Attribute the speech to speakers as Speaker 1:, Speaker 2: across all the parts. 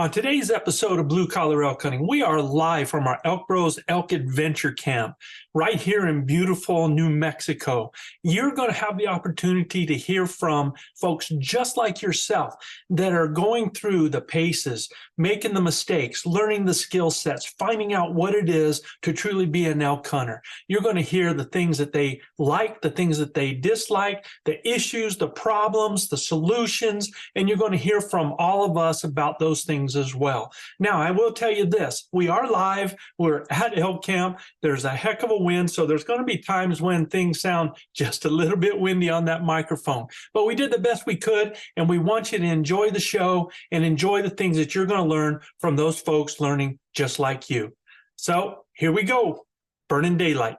Speaker 1: On today's episode of Blue Collar Elk Hunting, we are live from our ElkBros Elk Adventure Camp right here in beautiful New Mexico. You're going to have the opportunity to hear from folks just like yourself that are going through the paces, making the mistakes, learning the skill sets, finding out what it is to truly be an elk hunter. You're going to hear the things that they like, the things that they dislike, the issues, the problems, the solutions, and you're going to hear from all of us about those things as well. Now, I will tell you this, we are live, we're at elk camp, there's a heck of a wind, so there's going to be times when things sound just a little bit windy on that microphone, but we did the best we could, and we want you to enjoy the show and enjoy the things that you're going to learn from those folks learning just like you. So here we go, Burning Daylight.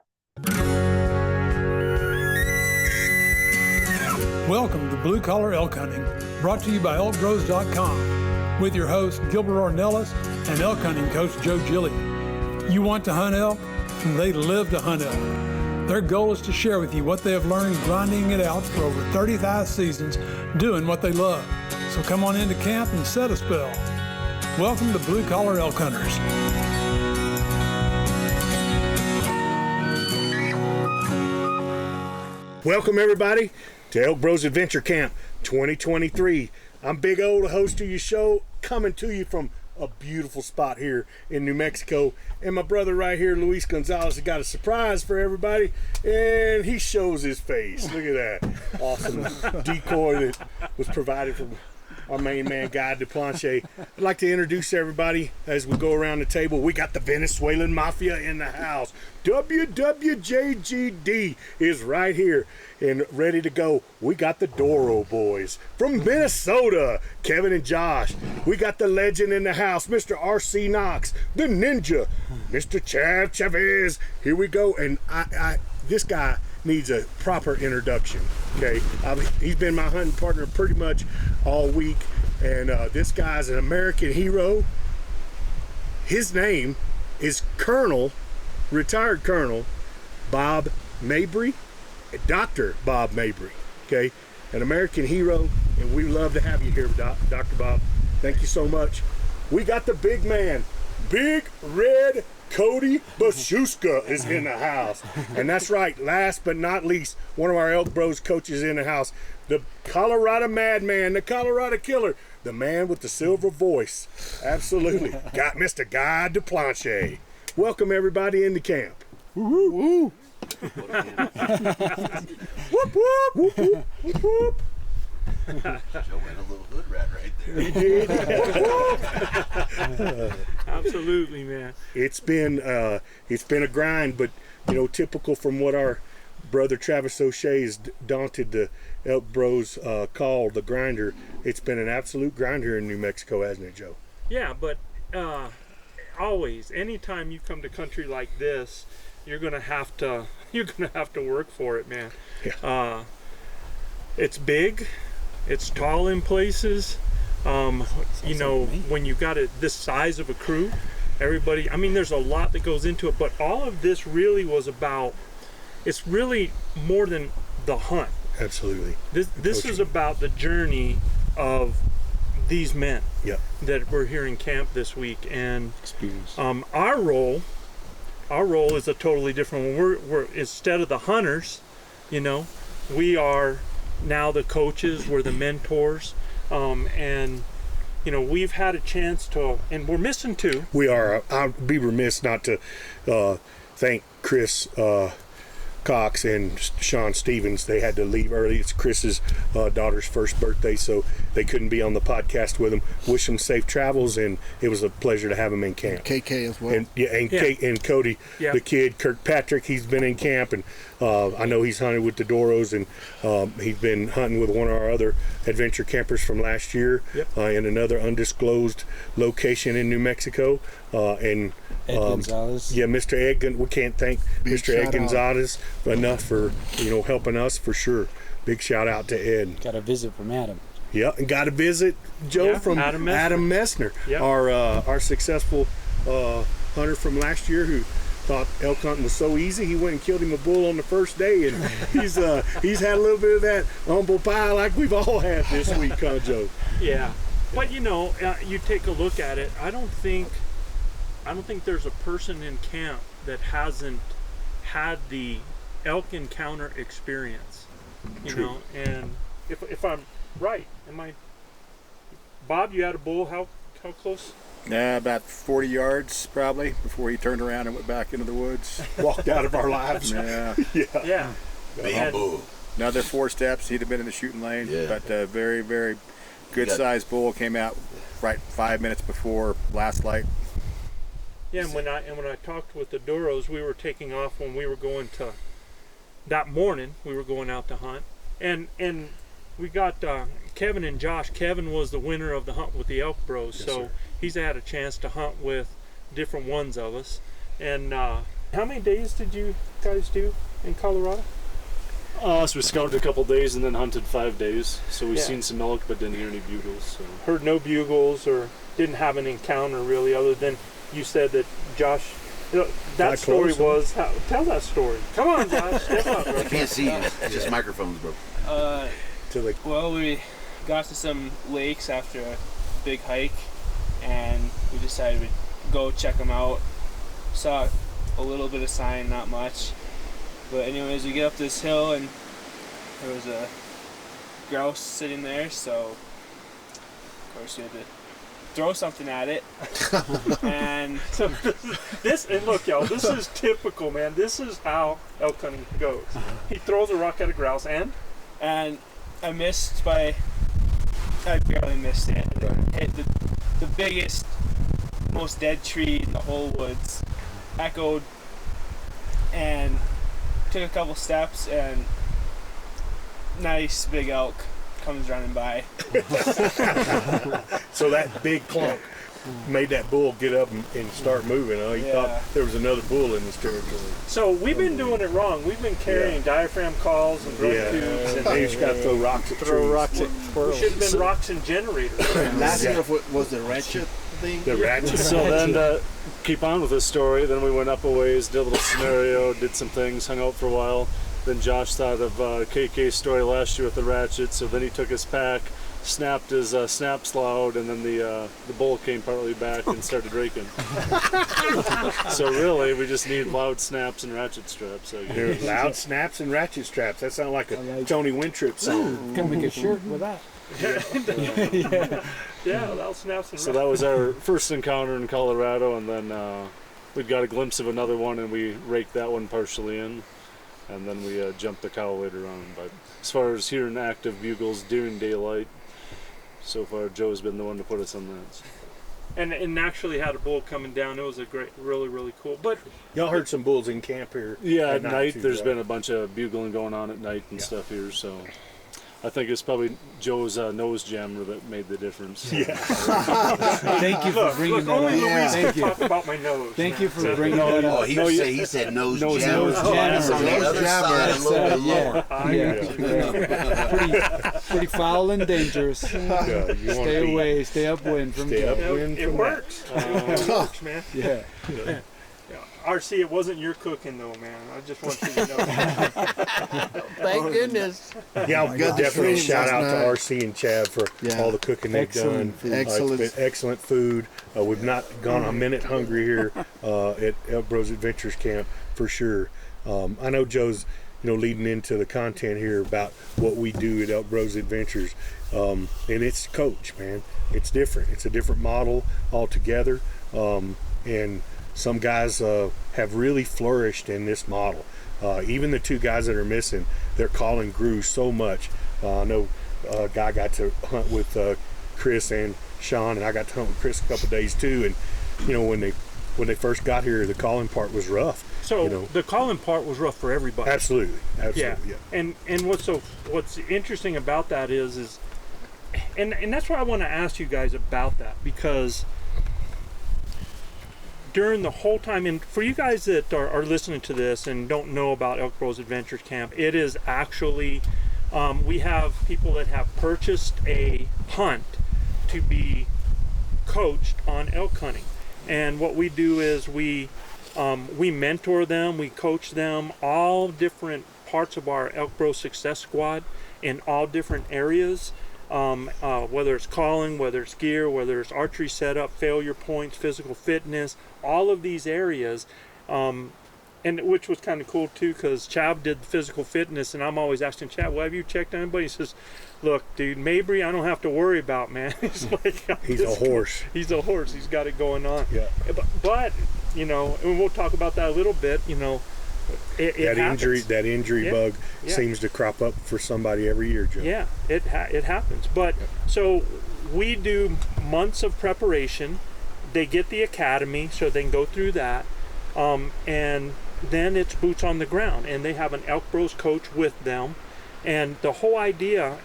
Speaker 2: Welcome to Blue Collar Elk Hunting, brought to you by ElkBros.com. With your host, Gilbert Ornelas, and elk hunting coach, Joe Gilly. You want to hunt elk, and they live to hunt elk. Their goal is to share with you what they have learned grinding it out for over 35 seasons, doing what they love. So come on into camp and set a spell. Welcome to Blue Collar Elk Hunters.
Speaker 3: Welcome everybody to ElkBros Adventure Camp 2023. I'm Big O, the host of your show, coming to you from a beautiful spot here in New Mexico. And my brother right here, Luis Gonzalez, has got a surprise for everybody, and he shows his face. Look at that awesome decoy that was provided from our main man, Guy DePlanche. I'd like to introduce everybody as we go around the table. We got the Venezuelan Mafia in the house. WWJGD is right here and ready to go. We got the Doro boys from Minnesota, Kevin and Josh. We got the legend in the house, Mr. R.C. Knox, the ninja, Mr. Chav Chavez. Here we go. And this guy needs a proper introduction, okay? He's been my hunting partner pretty much all week, and this guy's an American hero. His name is retired Colonel Bob Mabry, Dr. Bob Mabry, okay? An American hero, and we love to have you here, Dr. Bob. Thank you so much. We got the big man, Big Red Cody Bashuska is in the house. And that's right, last but not least, one of our Elk Bros coaches in the house, the Colorado Madman, the Colorado Killer, the man with the silver voice. Absolutely. Got Mr. Guy DePlanche. Welcome everybody into camp. Woo woo. Whoop whoop whoop whoop whoop whoop.
Speaker 4: Joe had a little hood rat right there.
Speaker 3: He did.
Speaker 1: Absolutely, man.
Speaker 3: It's been a grind, but you know, typical from what our brother Travis O'Shea has daunted the Elk Bros call the grinder. It's been an absolute grinder in New Mexico, hasn't it, Joe?
Speaker 5: Yeah, but always, anytime you come to country like this, you're gonna have to work for it, man.
Speaker 3: Yeah.
Speaker 5: It's big, it's tall in places. You know, when you got this size of a crew, everybody, I mean, there's a lot that goes into it, but all of this really was about, it's really more than the hunt.
Speaker 3: Absolutely.
Speaker 5: This is about the journey of these men that we're here in camp this week, and
Speaker 3: experience.
Speaker 5: Our role is a totally different one. We're instead of the hunters, you know, we are now the coaches, we're the mentors, and you know, we've had a chance to, and we're missing two.
Speaker 3: We are. I'd be remiss not to thank Chris Cox and Sean Stevens. They had to leave early. It's Chris's daughter's first birthday, so they couldn't be on the podcast with him. Wish them safe travels, and it was a pleasure to have him in camp.
Speaker 4: KK as well.
Speaker 3: And Cody, the kid, Kirkpatrick, he's been in camp, and I know he's hunted with the Doros, and he's been hunting with one of our other adventure campers from last year in another undisclosed location in New Mexico. And
Speaker 6: Ed Gonzalez.
Speaker 3: Yeah, Mr. Ed, we can't thank Mr. Ed Gonzalez enough for, you know, helping us for sure. Big shout out to Ed.
Speaker 6: Got a visit from Adam.
Speaker 3: Yeah, and got a visit, Joe, from Adam Messner, our successful hunter from last year who thought elk hunting was so easy he went and killed him a bull on the first day, and he's had a little bit of that humble pie like we've all had this week, huh, Joe?
Speaker 5: Yeah, But you know, you take a look at it. I don't think there's a person in camp that hasn't had the elk encounter experience. You
Speaker 3: True.
Speaker 5: know, and if I'm right, am I? Bob, you had a bull. How close?
Speaker 7: About 40 yards probably before he turned around and went back into the woods.
Speaker 3: Walked out of our lives.
Speaker 7: Yeah.
Speaker 5: Yeah.
Speaker 4: Big
Speaker 5: And-
Speaker 4: bull.
Speaker 7: Another 4 steps, he'd have been in the shooting lane.
Speaker 4: Yeah.
Speaker 7: But very, very good sized bull came out right 5 minutes before last light.
Speaker 5: Yeah, and when I talked with the Duros, we were taking off when we were going to. That morning, we were going out to hunt, and we got Kevin and Josh. Kevin was the winner of the hunt with the ElkBros, so
Speaker 3: sir.
Speaker 5: he's had a chance to hunt with different ones of us. And how many days did you guys do in Colorado?
Speaker 8: So we scouted a couple days and then hunted 5 days. So we
Speaker 5: Yeah.
Speaker 8: seen some elk, but didn't hear any bugles. So
Speaker 5: Heard no bugles or didn't have an encounter really, other than you said that Josh. That
Speaker 3: Got
Speaker 5: story
Speaker 3: close,
Speaker 5: was. Tell that story. Come on, Josh. Step up.
Speaker 4: I can't see you. It's just microphones, bro.
Speaker 3: To the
Speaker 9: Well, we got to some lakes after a big hike, and we decided we'd go check them out. Saw a little bit of sign, not much. But anyways, we get up this hill, and there was a grouse sitting there, so of course we had to throw something at it. And
Speaker 5: So this and look, y'all, this is typical, man. This is how elk hunting goes. He throws a rock at a grouse, and
Speaker 9: I missed by, I barely missed it. Hit the biggest, most dead tree in the whole woods. Echoed and took a couple steps, and nice big elk comes running by.
Speaker 3: So that big clunk made that bull get up and start moving. He
Speaker 9: Yeah.
Speaker 3: thought there was another bull in his territory.
Speaker 5: so we've been doing it wrong. We've been carrying diaphragm calls and drum tubes, and
Speaker 3: They just got to throw rocks at trees.
Speaker 5: we should have been rocks and generators.
Speaker 4: Last year was the ratchet thing.
Speaker 3: The ratchet.
Speaker 8: So then to keep on with this story, then we went up a ways, did a little scenario, did some things, hung out for a while. Then Josh thought of KK's story last year with the ratchet, so then he took his pack, snapped his snaps loud, and then the bull came partly back and started raking. So really, we just need loud snaps and ratchet straps. I guess.
Speaker 3: There's loud snaps and ratchet straps. That sounds like a Tony Wintrip song.
Speaker 2: Can make a shirt with that.
Speaker 5: Yeah, loud snaps and
Speaker 8: So that was our first encounter in Colorado, and then we got a glimpse of another one, and we raked that one partially in, and then we jumped the cow later on. But as far as hearing active bugles during daylight, so far Joe's been the one to put us on that.
Speaker 5: and actually had a bull coming down. It was a great, really cool. But
Speaker 3: Y'all heard some bulls in camp here.
Speaker 8: Yeah, at night
Speaker 3: too,
Speaker 8: there's
Speaker 3: right?
Speaker 8: been a bunch of bugling going on at night and stuff here, so I think it's probably Joe's nose jammer that made the difference.
Speaker 3: Yeah.
Speaker 2: Thank you for bringing that
Speaker 5: only
Speaker 2: up.
Speaker 5: Louise
Speaker 2: Thank
Speaker 5: can
Speaker 2: you.
Speaker 5: talk about my nose.
Speaker 2: Thank you for
Speaker 5: So-
Speaker 2: bringing that
Speaker 4: Oh,
Speaker 2: up.
Speaker 4: he said nose jammer.
Speaker 2: jammer.
Speaker 4: On the other side, a little bit lower.
Speaker 2: Pretty foul and dangerous.
Speaker 3: Yeah, you wanna
Speaker 2: Stay
Speaker 3: be-
Speaker 2: away, stay upwind from
Speaker 3: Stay
Speaker 2: Joe.
Speaker 3: upwind
Speaker 5: It
Speaker 3: from
Speaker 5: works. It works, man.
Speaker 2: Yeah.
Speaker 5: Yeah. RC, it wasn't your cooking though, man. I just want you to know.
Speaker 10: Thank goodness.
Speaker 3: that. Yeah,
Speaker 10: got the
Speaker 3: definitely
Speaker 10: food
Speaker 3: shout
Speaker 10: last
Speaker 3: out to
Speaker 10: night.
Speaker 3: RC and Chad for
Speaker 10: Yeah.
Speaker 3: all the cooking they've
Speaker 2: Excellent
Speaker 3: done.
Speaker 2: food.
Speaker 10: Excellent.
Speaker 3: It's been excellent food. We've not gone a minute hungry here at ElkBros Adventures Camp for sure. I know Joe's, leading into the content here about what we do at ElkBros Adventures, and it's coach, man. It's different. It's a different model altogether, and some guys have really flourished in this model. Even the two guys that are missing, their calling grew so much. I know a guy got to hunt with Chris and Sean, and I got to hunt with Chris a couple days too. And when they first got here, the calling part was rough.
Speaker 5: So the calling part was rough for everybody.
Speaker 3: Absolutely,
Speaker 5: Yeah.
Speaker 3: yeah.
Speaker 5: And what's interesting about that is and that's why I want to ask you guys about that, because during the whole time, and for you guys that are listening to this and don't know about ElkBros Adventure Camp, it is actually we have people that have purchased a hunt to be coached on elk hunting, and what we do is we mentor them, we coach them, all different parts of our ElkBros Success Squad in all different areas. whether it's calling, whether it's gear, whether it's archery setup, failure points, physical fitness, all of these areas. And which was kind of cool too, because Chav did the physical fitness, and I'm always asking Chav, well, have you checked anybody? He says, look, dude, Mabry, I don't have to worry about, man. He's like,
Speaker 3: He's a horse.
Speaker 5: He's a horse. He's got it going on.
Speaker 3: Yeah.
Speaker 5: But you know, and we'll talk about that a little bit. You know, it happens.
Speaker 3: That injury bug seems to crop up for somebody every year, Joe.
Speaker 5: Yeah, it happens. But so we do months of preparation. They get the academy, so they can go through that, and then it's boots on the ground, and they have an ElkBros coach with them. And the whole idea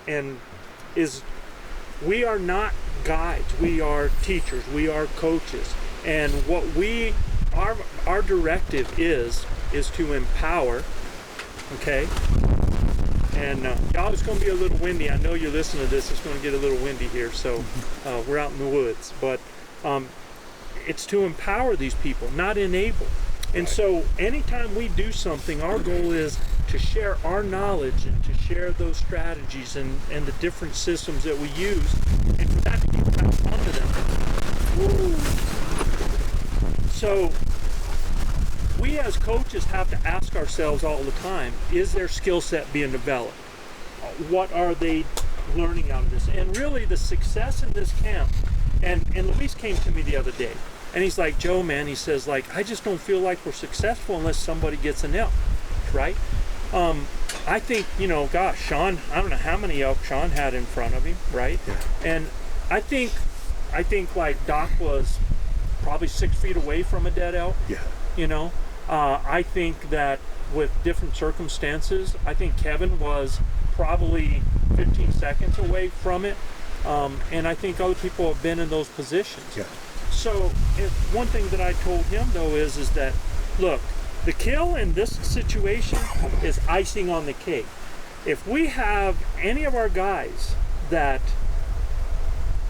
Speaker 5: is we are not guides, we are teachers, we are coaches. And what our directive is to empower, okay? And y'all, it's going to be a little windy. I know you're listening to this, it's going to get a little windy here, so we're out in the woods. But it's to empower these people, not enable. And so anytime we do something, our goal is to share our knowledge and to share those strategies and the different systems that we use, and for that to be passed on to them. Woo. So we as coaches have to ask ourselves all the time, is their skill set being developed? What are they learning out of this? And really the success in this camp, and Luis came to me the other day, and he's like, Joe, man, he says, like, I just don't feel like we're successful unless somebody gets an elk, right? I think, you know, gosh, Sean, I don't know how many elk Sean had in front of him, right?
Speaker 3: Yeah.
Speaker 5: And I think like Doc was probably 6 feet away from a dead elk.
Speaker 3: Yeah.
Speaker 5: You know, I think that with different circumstances, I think Kevin was probably 15 seconds away from it. And I think other people have been in those positions.
Speaker 3: Yeah.
Speaker 5: So one thing that I told him though is that, look, the kill in this situation is icing on the cake. If we have any of our guys that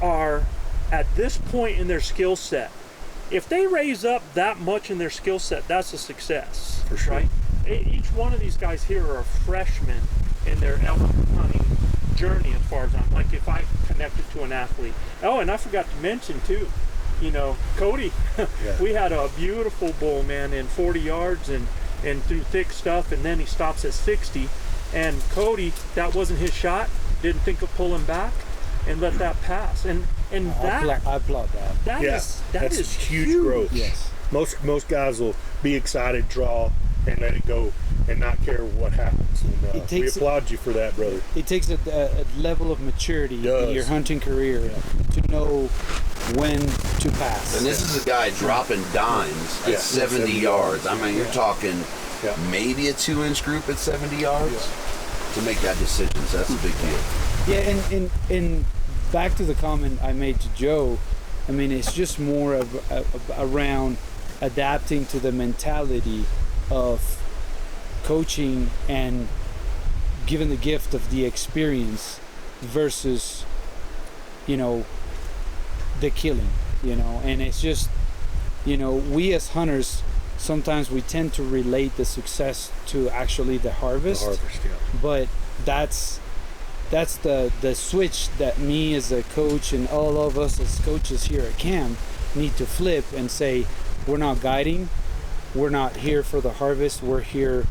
Speaker 5: are at this point in their skill set, if they raise up that much in their skill set, that's a success.
Speaker 3: For sure.
Speaker 5: Right? Each one of these guys here are freshmen in their elk hunting journey, as far as I'm like, if I connected to an athlete. Oh, and I forgot to mention too, you know, Cody, we had a beautiful bull, man, in 40 yards and through thick stuff, and then he stops at 60. And Cody, that wasn't his shot, didn't think of pulling back and let that pass. And that
Speaker 6: I applaud that.
Speaker 5: That is
Speaker 3: huge growth.
Speaker 6: Yes.
Speaker 3: Most guys will be excited, draw, and let it go, and not care what happens. And, we applaud you for that, brother.
Speaker 6: It takes a level of maturity in your hunting career to know when to pass.
Speaker 4: And this is a guy dropping dimes at 70 yards. I mean, you're talking maybe a 2-inch group at 70 yards to make that decision. So that's a big deal.
Speaker 6: Yeah, and back to the comment I made to Joe, I mean, it's just more of around adapting to the mentality of coaching and giving the gift of the experience versus, you know, the killing, you know. And it's just, you know, we as hunters, sometimes we tend to relate the success to actually the harvest. But that's the switch that me as a coach and all of us as coaches here at camp need to flip and say, we're not guiding, we're not here for the harvest, we're here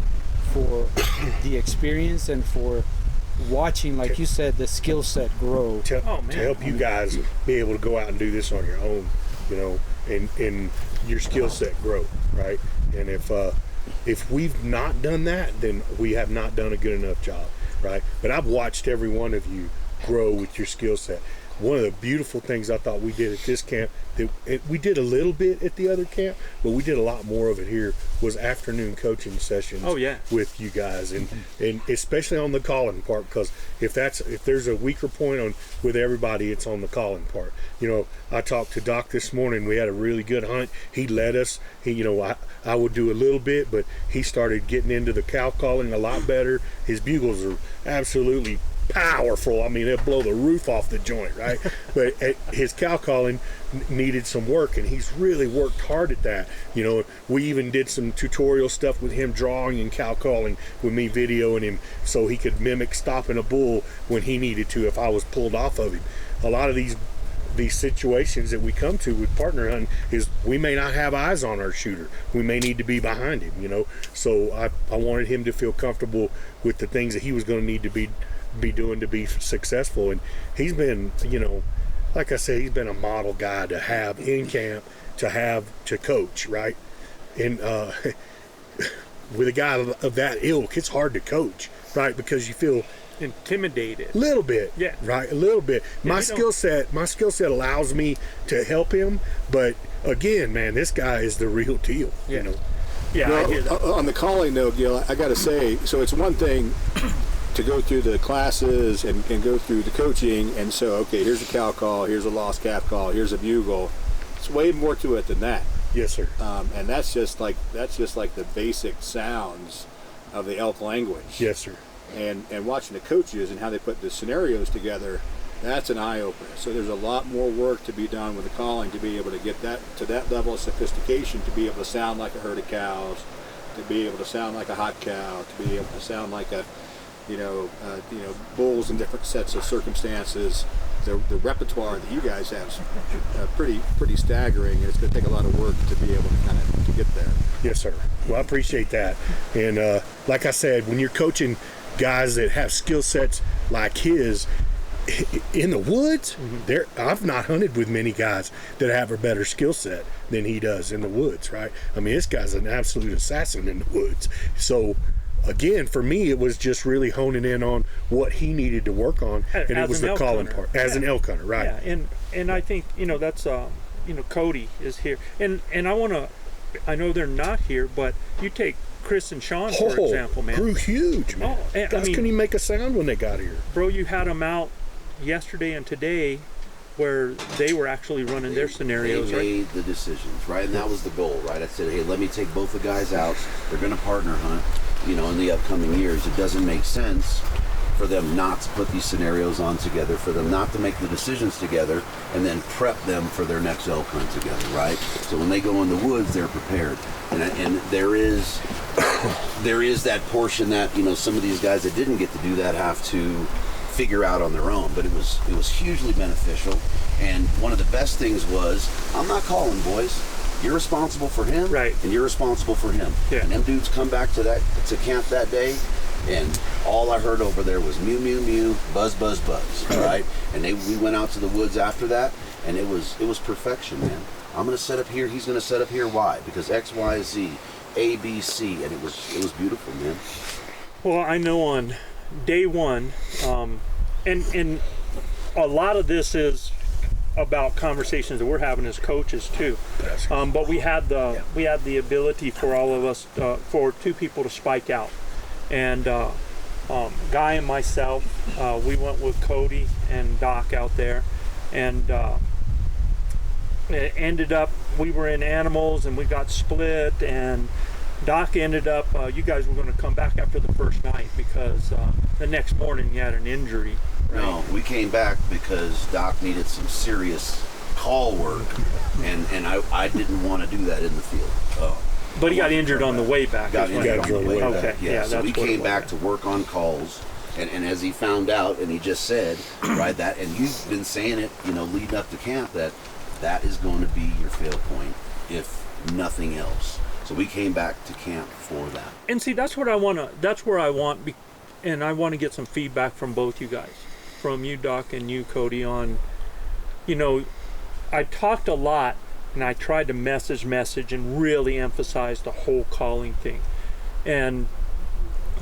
Speaker 6: for the experience and for watching, like you said, the skill set grow.
Speaker 3: To help you guys be able to go out and do this on your own, you know, and your skill set grow, right? And if we've not done that, then we have not done a good enough job, right? But I've watched every one of you grow with your skill set. One of the beautiful things I thought we did at this camp, we did a little bit at the other camp, but we did a lot more of it here, was afternoon coaching sessions with you guys, and especially on the calling part, because if there's a weaker point with everybody, it's on the calling part. You know, I talked to Doc this morning, we had a really good hunt. He led us. I would do a little bit, but he started getting into the cow calling a lot better. His bugles are absolutely powerful. I mean, it'll blow the roof off the joint, right? But his cow calling needed some work, and he's really worked hard at that. You know, we even did some tutorial stuff with him drawing and cow calling with me videoing him so he could mimic stopping a bull when he needed to if I was pulled off of him. A lot of these situations that we come to with partner hunting is we may not have eyes on our shooter. We may need to be behind him, you know. So I wanted him to feel comfortable with the things that he was going to need to be doing to be successful. And he's been, you know, like I said, he's been a model guy to have in camp, to coach, right? And with a guy of that ilk, it's hard to coach, right? Because you feel
Speaker 5: intimidated
Speaker 3: a little bit,
Speaker 5: yeah,
Speaker 3: right, a little bit. My skill set allows me to help him, but again, man, this guy is the real deal.
Speaker 5: Yeah.
Speaker 3: You know.
Speaker 5: Yeah,
Speaker 7: Well,
Speaker 5: I hear that.
Speaker 7: on the calling though, Gil, I got to say, so it's one thing to go through the classes and go through the coaching, and so okay, here's a cow call, here's a lost calf call, here's a bugle. It's way more to it than that.
Speaker 3: Yes, sir.
Speaker 7: And that's just like the basic sounds of the elk language.
Speaker 3: Yes, sir.
Speaker 7: And watching the coaches and how they put the scenarios together, that's an eye-opener. So there's a lot more work to be done with the calling to be able to get that to that level of sophistication, to be able to sound like a herd of cows, to be able to sound like a hot cow, to be able to sound like a bulls in different sets of circumstances. The repertoire that you guys have is pretty staggering, and it's going to take a lot of work to be able to get there.
Speaker 3: Yes, sir. Well, I appreciate that. And like I said, when you're coaching guys that have skill sets like his in the woods, I've not hunted with many guys that have a better skill set than he does in the woods, right? I mean, this guy's an absolute assassin in the woods. So again, for me, it was just really honing in on what he needed to work on, and it was the calling part as an elk hunter, right?
Speaker 5: Yeah, and I think, you know, that's Cody is here, and I know they're not here, but you take Chris and Sean, for example, man.
Speaker 3: Grew huge, man.
Speaker 5: And,
Speaker 3: Guys couldn't even make a sound when they got here.
Speaker 5: Bro, you had them out yesterday and today where they were actually running their scenarios,
Speaker 4: they made the decisions, right? And that was the goal, right? I said, hey, let me take both the guys out. They're going to partner hunt, you know, in the upcoming years. It doesn't make sense for them not to put these scenarios on together, for them not to make the decisions together, and then prep them for their next elk hunt together, right? So when they go in the woods, they're prepared. And there is that portion that, you know, some of these guys that didn't get to do that have to figure out on their own, but it was hugely beneficial. And one of the best things was, I'm not calling, boys. You're responsible for him,
Speaker 5: right? And
Speaker 4: you're responsible for him.
Speaker 5: Yeah.
Speaker 4: And them dudes come back to camp that day, and all I heard over there was mew mew mew, buzz buzz buzz, right? And we went out to the woods after that, and it was perfection, man. I'm gonna set up here, he's gonna set up here. Why? Because X, Y, Z, A, B, C, and it was beautiful, man.
Speaker 5: Well, I know on day one, and a lot of this is about conversations that we're having as coaches too. But we had the ability for all of us, for two people to spike out, and Guy and myself, we went with Cody and Doc out there, and it ended up we were in animals and we got split, and Doc ended up, you guys were going to come back after the first night because the next morning you had an injury. Right?
Speaker 4: No, we came back because Doc needed some serious call work, and I didn't want to do that in the field.
Speaker 5: But he got injured on the way back.
Speaker 4: Got injured on the way back.
Speaker 5: Okay, yeah,
Speaker 4: so we came back
Speaker 5: was.
Speaker 4: to work on calls, and as he found out, and he just said, right, that, and you've been saying it, you know, leading up to camp, that is going to be your fail point, if nothing else. So we came back to camp for that.
Speaker 5: And see, that's where I want, and I want to get some feedback from both you guys, from you, Doc, and you, Cody, on, you know, I talked a lot, and I tried to message and really emphasize the whole calling thing. And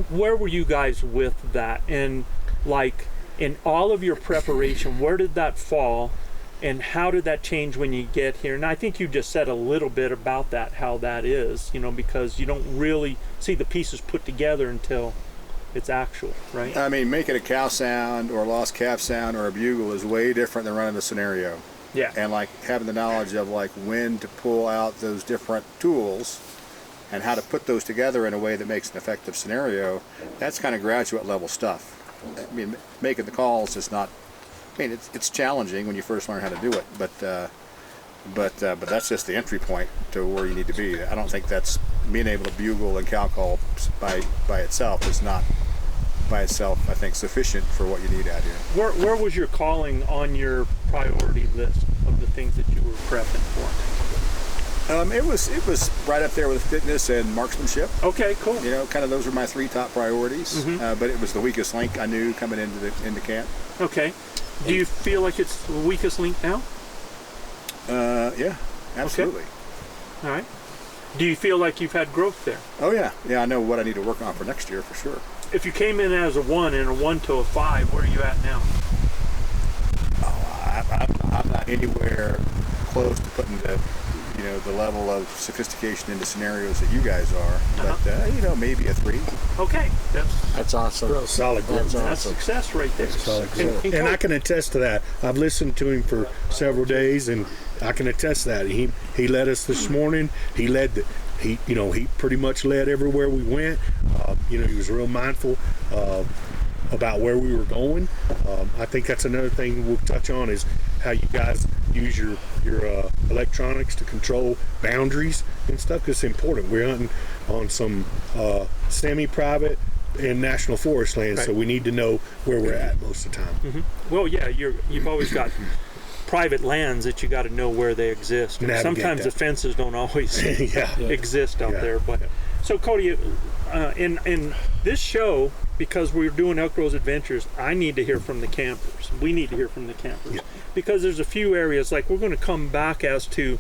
Speaker 5: where were you guys with that? And like, in all of your preparation, where did that fall? And how did that change when you get here? And I think you just said a little bit about that, how that is, you know, because you don't really see the pieces put together until it's actual, right?
Speaker 7: I mean, making a cow sound or a lost calf sound or a bugle is way different than running a scenario.
Speaker 5: Yeah.
Speaker 7: And like having the knowledge of like when to pull out those different tools and how to put those together in a way that makes an effective scenario, that's kind of graduate level stuff. I mean, making the calls is not. I mean, it's challenging when you first learn how to do it, but that's just the entry point to where you need to be. I don't think that's being able to bugle and cow call by itself is not by itself, I think, sufficient for what you need out here.
Speaker 5: Where was your calling on your priority list of the things that you were prepping for?
Speaker 7: It was right up there with fitness and marksmanship.
Speaker 5: Okay, cool.
Speaker 7: You know, kind of those were my 3 top priorities. But it was the weakest link I knew coming into camp.
Speaker 5: Okay. Do you feel like it's the weakest link now?
Speaker 7: Yeah, absolutely.
Speaker 5: Okay. All right. Do you feel like you've had growth there?
Speaker 7: Oh yeah, I know what I need to work on for next year for sure.
Speaker 5: If you came in as a 1 and a 1 to a 5, where are you at now?
Speaker 7: I'm not anywhere close to putting the level of sophistication into scenarios that you guys are, but maybe a 3.
Speaker 5: Okay,
Speaker 10: That's awesome.
Speaker 3: Solid growth.
Speaker 5: that's success right there.
Speaker 3: Solid growth. And I can attest to that. I've listened to him for several days, and I can attest to that. He led us this morning. He pretty much led everywhere we went. He was real mindful about where we were going. I think that's another thing we'll touch on is how you guys use your electronics to control boundaries and stuff, because it's important. We're hunting on some semi-private and national forest land,
Speaker 5: right.
Speaker 3: So we need to know where we're at most of the time.
Speaker 5: Mm-hmm. Well, yeah, you've always got private lands that you got to know where they exist. And sometimes the fences don't always exist out there. But so Cody, in this show, because we're doing ElkBros Adventures, I need to hear from the campers. We need to hear from the campers because there's a few areas like we're going to come back as to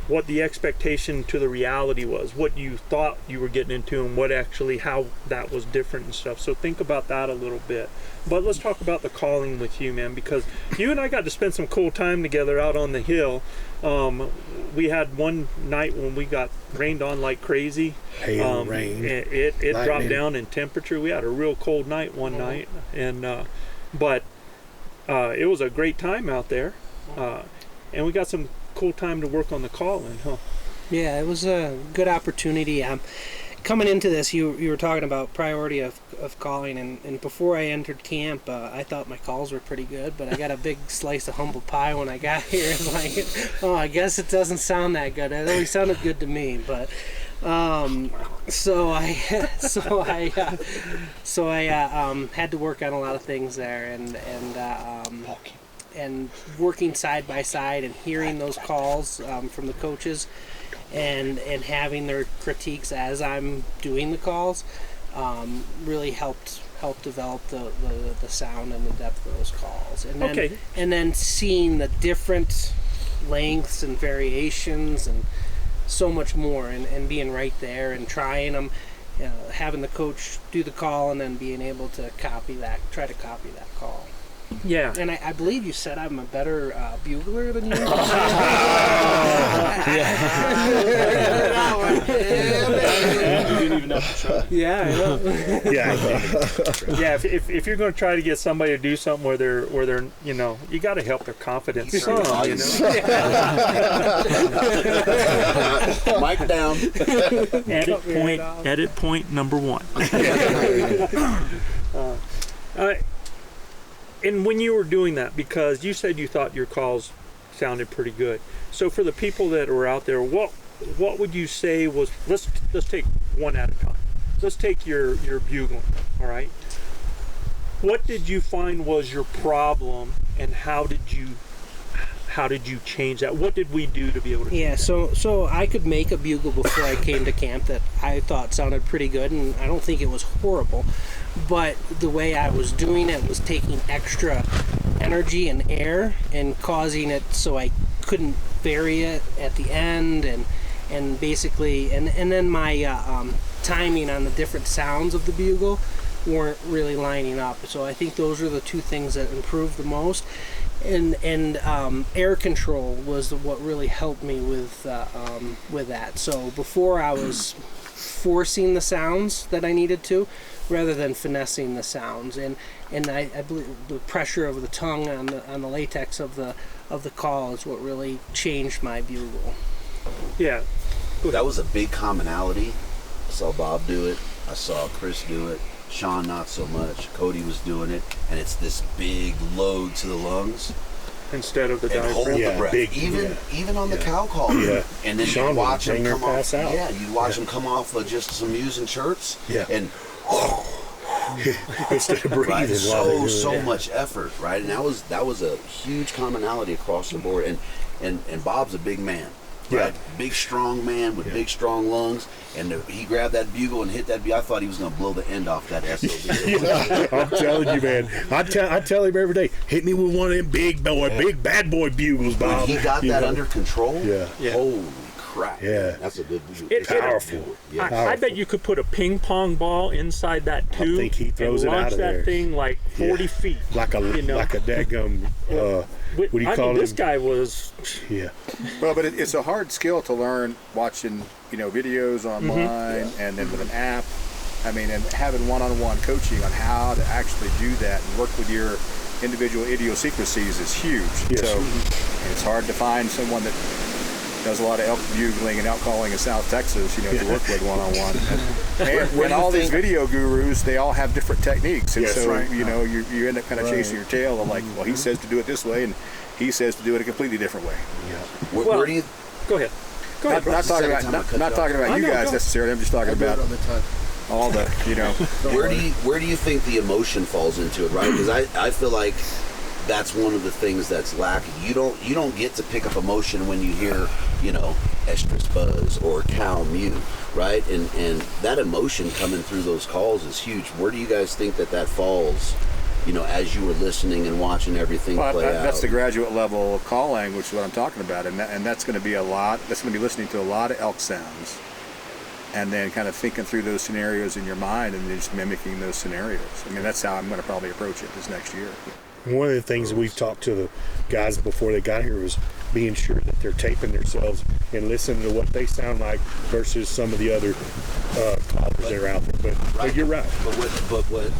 Speaker 5: what the expectation to the reality was, what you thought you were getting into, and what actually how that was different and stuff. So think about that a little bit. But let's talk about the calling with you, man, because you and I got to spend some cool time together out on the hill. We had one night when we got rained on like crazy.
Speaker 3: Hail, rain.
Speaker 5: It dropped down in temperature. We had a real cold night one night, and but it was a great time out there, and we got some cool time to work on the calling, huh?
Speaker 10: Yeah, it was a good opportunity. Coming into this, you were talking about priority of calling, and before I entered camp, I thought my calls were pretty good, but I got a big slice of humble pie when I got here. It's like, oh, I guess it doesn't sound that good. It always sounded good to me, but so I had to work on a lot of things there, and working side by side and hearing those calls from the coaches and having their critiques as I'm doing the calls really helped develop the sound and the depth of those calls. And then seeing the different lengths and variations and so much more, and being right there and trying them, having the coach do the call and then being able to try to copy that call.
Speaker 5: Yeah.
Speaker 10: And I believe you said I'm a better bugler than you.
Speaker 8: You didn't even have to try.
Speaker 10: Yeah, I know.
Speaker 5: Yeah. If you're going to try to get somebody to do something where they're you got to help their confidence.
Speaker 4: Mic down.
Speaker 5: Edit point number 1. And when you were doing that, because you said you thought your calls sounded pretty good, so for the people that were out there, what would you say was, let's take one at a time. Let's take your bugling, all right? What did you find was your problem, and how did you change that? What did we do to be able to change that?
Speaker 10: So I could make a bugle before I came to camp that I thought sounded pretty good, and I don't think it was horrible, but the way I was doing it was taking extra energy and air and causing it so I couldn't vary it at the end, and basically and then my timing on the different sounds of the bugle weren't really lining up. So I think those are the two things that improved the most. And air control was what really helped me with that. So before I was forcing the sounds that I needed to, rather than finessing the sounds, and I believe the pressure of the tongue on the latex of the call is what really changed my bugle.
Speaker 5: Yeah,
Speaker 4: that was a big commonality. I saw Bob do it. I saw Chris do it. Sean not so much. Cody was doing it, and it's this big load to the lungs.
Speaker 5: Instead of the
Speaker 4: And hold
Speaker 5: diaphragm.
Speaker 4: the breath,
Speaker 3: big,
Speaker 4: even on the cow call.
Speaker 3: Yeah.
Speaker 4: And then
Speaker 3: Sean
Speaker 4: you watch
Speaker 3: would
Speaker 4: him
Speaker 3: hang
Speaker 4: come
Speaker 3: there,
Speaker 4: off.
Speaker 3: pass out.
Speaker 4: Yeah, you watch him come off of just some using shirts.
Speaker 3: Yeah.
Speaker 4: And
Speaker 3: Instead of breathing.
Speaker 4: right,
Speaker 3: while they're doing
Speaker 4: so
Speaker 3: it.
Speaker 4: much effort, right? And that was a huge commonality across the board. And Bob's a big man. Right? Big strong man with big strong lungs, and he grabbed that bugle and hit that bugle. I thought he was going to blow the end off that SOB.
Speaker 3: I'm telling you, man. I tell him every day, hit me with one of them big bad boy bugles, Bob.
Speaker 4: When he got that under control,
Speaker 3: Yeah.
Speaker 4: holy crap.
Speaker 3: Yeah.
Speaker 4: That's a good
Speaker 3: Powerful.
Speaker 4: Yeah.
Speaker 5: I bet you could put a ping pong ball inside that tube
Speaker 3: think he throws
Speaker 5: and
Speaker 3: it out
Speaker 5: launch
Speaker 3: of
Speaker 5: that
Speaker 3: there.
Speaker 5: thing like 40 feet.
Speaker 3: like a daggum. What do you call
Speaker 5: This
Speaker 3: him?
Speaker 5: guy was.
Speaker 3: Yeah.
Speaker 7: Well, but it's a hard skill to learn watching, videos online and then with an app. I mean, and having one-on-one coaching on how to actually do that and work with your individual idiosyncrasies is huge.
Speaker 3: Yes.
Speaker 7: So it's hard to find someone that does a lot of elk bugling and elk calling in South Texas, to work with one-on-one. And all these video gurus, they all have different techniques. And so, you end up kind of chasing your tail of like, well, he says to do it this way, and he says to do it a completely different way.
Speaker 4: Yeah. Where do you...
Speaker 5: Go ahead. Go ahead.
Speaker 7: Not talking about you guys necessarily. I'm just talking about all the,
Speaker 4: Where do you think the emotion falls into it, right? Because I feel like that's one of the things that's lacking. You don't get to pick up emotion when you hear, estrus buzz or cow mew, right? And that emotion coming through those calls is huge. Where do you guys think that falls, as you were listening and watching everything play out?
Speaker 7: That's the graduate level of call language, what I'm talking about, and that's going to be a lot. That's going to be listening to a lot of elk sounds, and then kind of thinking through those scenarios in your mind and then just mimicking those scenarios. I mean, that's how I'm going to probably approach it this next year.
Speaker 3: One of the things we've talked to the guys before they got here was being sure that they're taping themselves and listening to what they sound like versus some of the other callers that are out there. But you're right.
Speaker 4: But what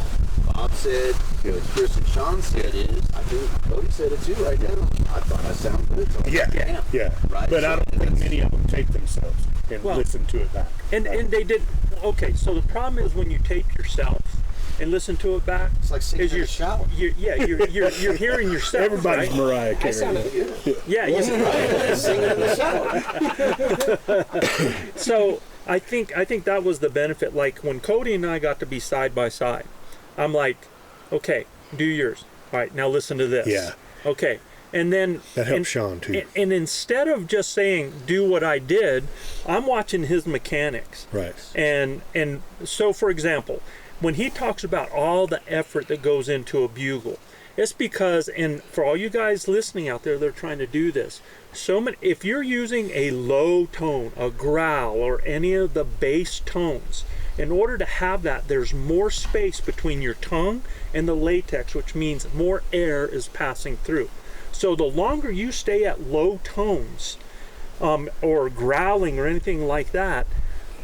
Speaker 4: Bob said, what Chris and Sean said is, I think Cody said it too right now. I thought I sounded good. So
Speaker 3: Yeah.
Speaker 4: Right.
Speaker 3: But I don't think many of them tape themselves and listen to it back.
Speaker 5: And they did. Okay, so the problem is when you tape yourself and listen to it back,
Speaker 4: It's like singing in the shower.
Speaker 5: You're hearing yourself.
Speaker 3: Everybody's
Speaker 5: right?
Speaker 3: Mariah Carey.
Speaker 4: I sounded good.
Speaker 5: Yeah.
Speaker 4: Singing in the shower.
Speaker 5: So I think that was the benefit. Like when Cody and I got to be side by side, I'm like, okay, do yours. All right, now listen to this.
Speaker 3: Yeah.
Speaker 5: Okay. And then
Speaker 3: That helps Sean too.
Speaker 5: And instead of just saying do what I did, I'm watching his mechanics.
Speaker 3: Right.
Speaker 5: And so for example, when he talks about all the effort that goes into a bugle, it's because, and for all you guys listening out there, they're trying to do this. If you're using a low tone, a growl, or any of the bass tones, in order to have that, there's more space between your tongue and the latex, which means more air is passing through. So the longer you stay at low tones, or growling or anything like that,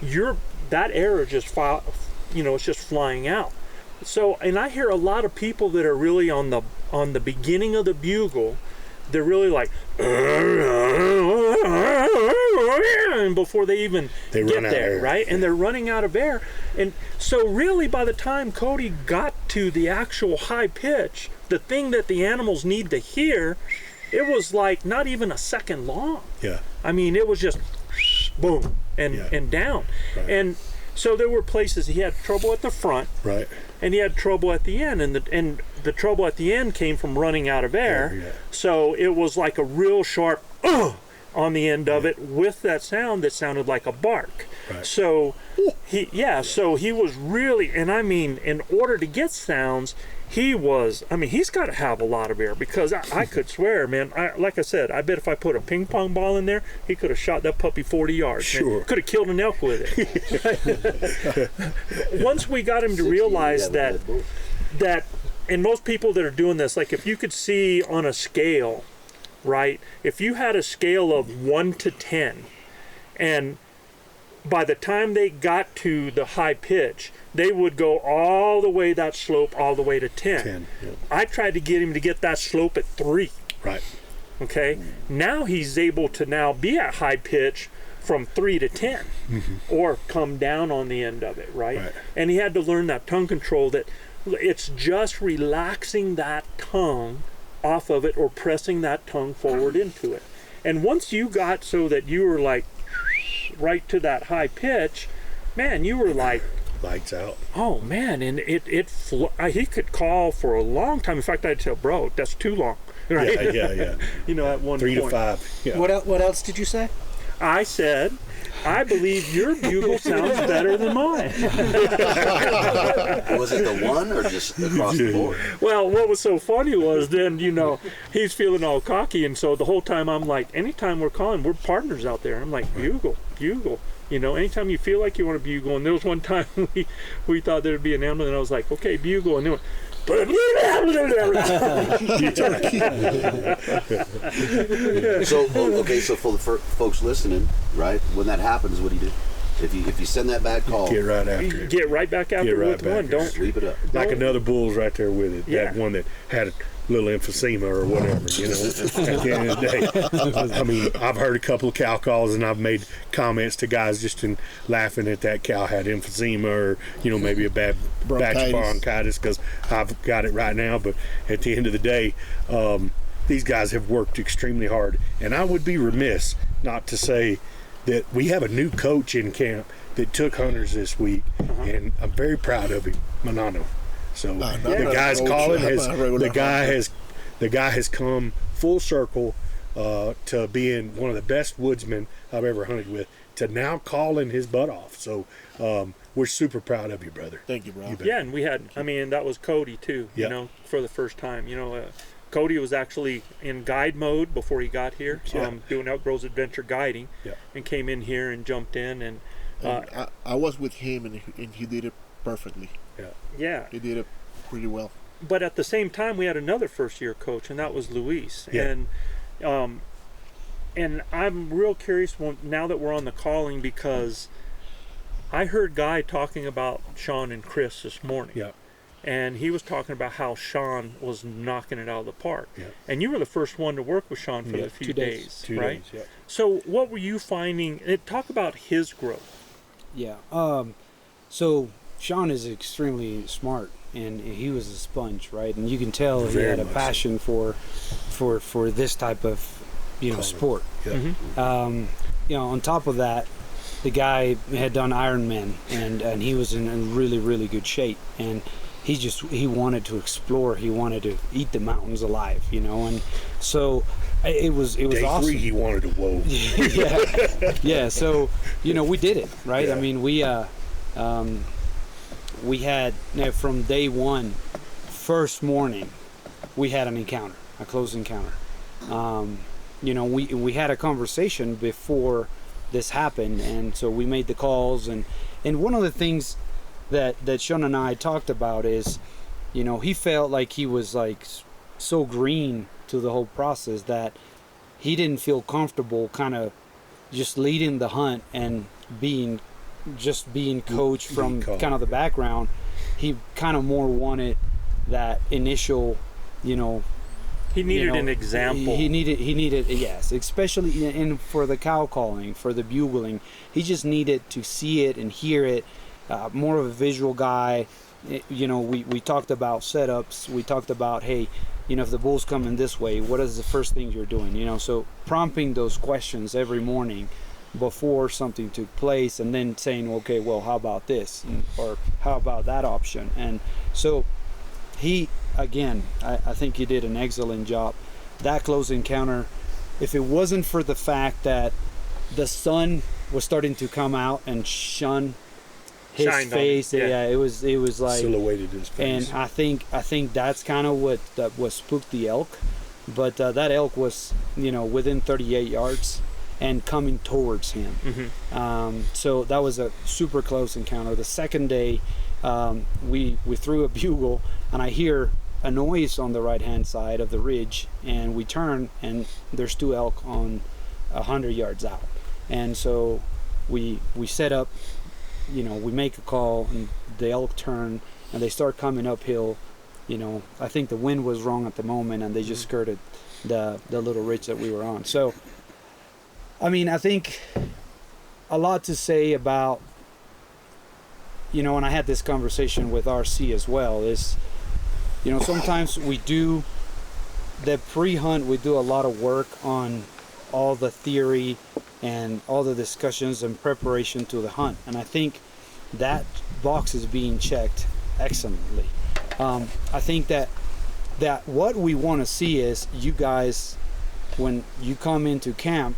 Speaker 5: that air is just it's just flying out. So, and I hear a lot of people that are really on the beginning of the bugle, they're really like, and before they even get there, right? And they're running out of air. And so really by the time Cody got to the actual high pitch, the thing that the animals need to hear, it was like not even a second long.
Speaker 3: Yeah.
Speaker 5: I mean, it was just boom and down.
Speaker 3: Right.
Speaker 5: And so there were places he had trouble at the front,
Speaker 3: Right.
Speaker 5: and he had trouble at the end, and the trouble at the end came from running out of air.
Speaker 3: Yeah.
Speaker 5: So it was like a real sharp on the end of it with that sound that sounded like a bark.
Speaker 3: Right.
Speaker 5: So he was really, and I mean, in order to get sounds, he's got to have a lot of air, because I could swear, man, like I said, I bet if I put a ping pong ball in there, he could have shot that puppy 40 yards.
Speaker 3: Sure.
Speaker 5: Could have killed an elk with it. Once we got him to realize that, and most people that are doing this, like if you could see on a scale, right, if you had a scale of 1 to 10, and by the time they got to the high pitch, they would go all the way that slope, all the way to 10.
Speaker 3: Yeah.
Speaker 5: I tried to get him to get that slope at 3.
Speaker 3: Right.
Speaker 5: Okay. Now he's able to now be at high pitch from 3 to 10 or come down on the end of it, right? And he had to learn that tongue control, that it's just relaxing that tongue off of it or pressing that tongue forward into it. And once you got so that you were like right to that high pitch, man, you were like
Speaker 3: lights out.
Speaker 5: Oh man, and he could call for a long time. In fact, I'd tell, bro, that's too long. Right?
Speaker 3: Yeah.
Speaker 5: You know, at one
Speaker 3: 3
Speaker 5: point.
Speaker 3: to 5. Yeah.
Speaker 10: What else did you say?
Speaker 5: I said, I believe your bugle sounds better than mine.
Speaker 4: Was it the one or just across the board?
Speaker 5: Well, what was so funny was then, you know, he's feeling all cocky, and so the whole time I'm like, anytime we're calling, we're partners out there. I'm like, bugle. You know, anytime you feel like you want to bugle, and there was one time we thought there'd be an ambulance, and I was like, okay, bugle, and they went,
Speaker 4: So for the folks listening, right, when that happens, what do you do? If you send that bad call,
Speaker 3: Get right after it.
Speaker 5: get right back after
Speaker 3: Get right
Speaker 5: with
Speaker 3: back
Speaker 5: one.
Speaker 3: after
Speaker 5: Don't
Speaker 4: sweep it up.
Speaker 3: Like another bull's right there with it.
Speaker 5: Yeah.
Speaker 3: That one that had a little emphysema or whatever, you know, at the end of the day. I mean, I've heard a couple of cow calls, and I've made comments to guys just in laughing at that cow had emphysema or, you know, maybe a bad batch of bronchitis, because I've got it right now. But at the end of the day, these guys have worked extremely hard. And I would be remiss not to say that we have a new coach in camp that took hunters this week, and I'm very proud of him, Manano. So the guy's calling the guy has come full circle to being one of the best woodsmen I've ever hunted with, to now calling his butt off. So we're super proud of you, brother.
Speaker 11: Thank you, bro.
Speaker 5: Yeah, and we had, I mean, that was Cody too, you know, for the first time. You know, Cody was actually in guide mode before he got here, doing ElkBros Adventure guiding, and came in here and jumped in. And
Speaker 11: I was with him, and he did it perfectly.
Speaker 5: Yeah.
Speaker 11: He did it pretty well.
Speaker 5: But at the same time, we had another first-year coach, and that was Luis.
Speaker 3: Yeah.
Speaker 5: And I'm real curious now that we're on the calling, because I heard Guy talking about Sean and Chris this morning.
Speaker 3: Yeah.
Speaker 5: And he was talking about how Sean was knocking it out of the park.
Speaker 3: Yeah.
Speaker 5: And you were the first one to work with Sean for the few
Speaker 6: 2 days.
Speaker 3: 2
Speaker 5: right?
Speaker 3: days, yeah.
Speaker 5: So what were you finding? Talk about his growth.
Speaker 6: Yeah. So Sean is extremely smart, and he was a sponge, right? And you can tell he
Speaker 3: Very
Speaker 6: had a
Speaker 3: much
Speaker 6: passion for this type of, you know, sport.
Speaker 3: Yeah.
Speaker 6: You know, on top of that, the guy had done Ironman, and he was in really, really good shape, and he wanted to explore. He wanted to eat the mountains alive, you know, and so it was
Speaker 3: Day
Speaker 6: awesome.
Speaker 3: 3, he wanted to whoa.
Speaker 6: Yeah. So, you know, we did it, right?
Speaker 3: Yeah.
Speaker 6: I mean, we had, from day one, first morning, we had an encounter, a close encounter. You know, we had a conversation before this happened, and so we made the calls, and one of the things that Sean and I talked about is, you know, he felt like he was like so green to the whole process that he didn't feel comfortable kind of just leading the hunt and being coached from kind of the background. He kind of more wanted that initial, you know,
Speaker 5: He needed an example.
Speaker 6: He needed, yes, especially in for the cow calling, for the bugling. He just needed to see it and hear it. More of a visual guy. You know, we talked about setups. We talked about, hey, you know, if the bull's coming this way, what is the first thing you're doing? You know, so prompting those questions every morning before something took place, and then saying, okay, well, how about this, or how about that option? And so he, again, I think he did an excellent job. That close encounter, if it wasn't for the fact that the sun was starting to come out and shine his face, it was like
Speaker 3: silhouetted his face.
Speaker 6: And I think that's kind of what spooked the elk. But that elk was, you know, within 38 yards and coming towards him. So that was a super close encounter. The second day, we threw a bugle, and I hear a noise on the right hand side of the ridge, and we turn, and there's 2 elk on 100 yards out. And so we set up, you know, we make a call, and the elk turn, and they start coming uphill. You know, I think the wind was wrong at the moment, and they just skirted the little ridge that we were on. So I mean, I think a lot to say about, you know, and I had this conversation with RC as well, is, you know, sometimes we do the pre-hunt, we do a lot of work on all the theory and all the discussions and preparation to the hunt. And I think that box is being checked excellently. I think that what we want to see is you guys, when you come into camp,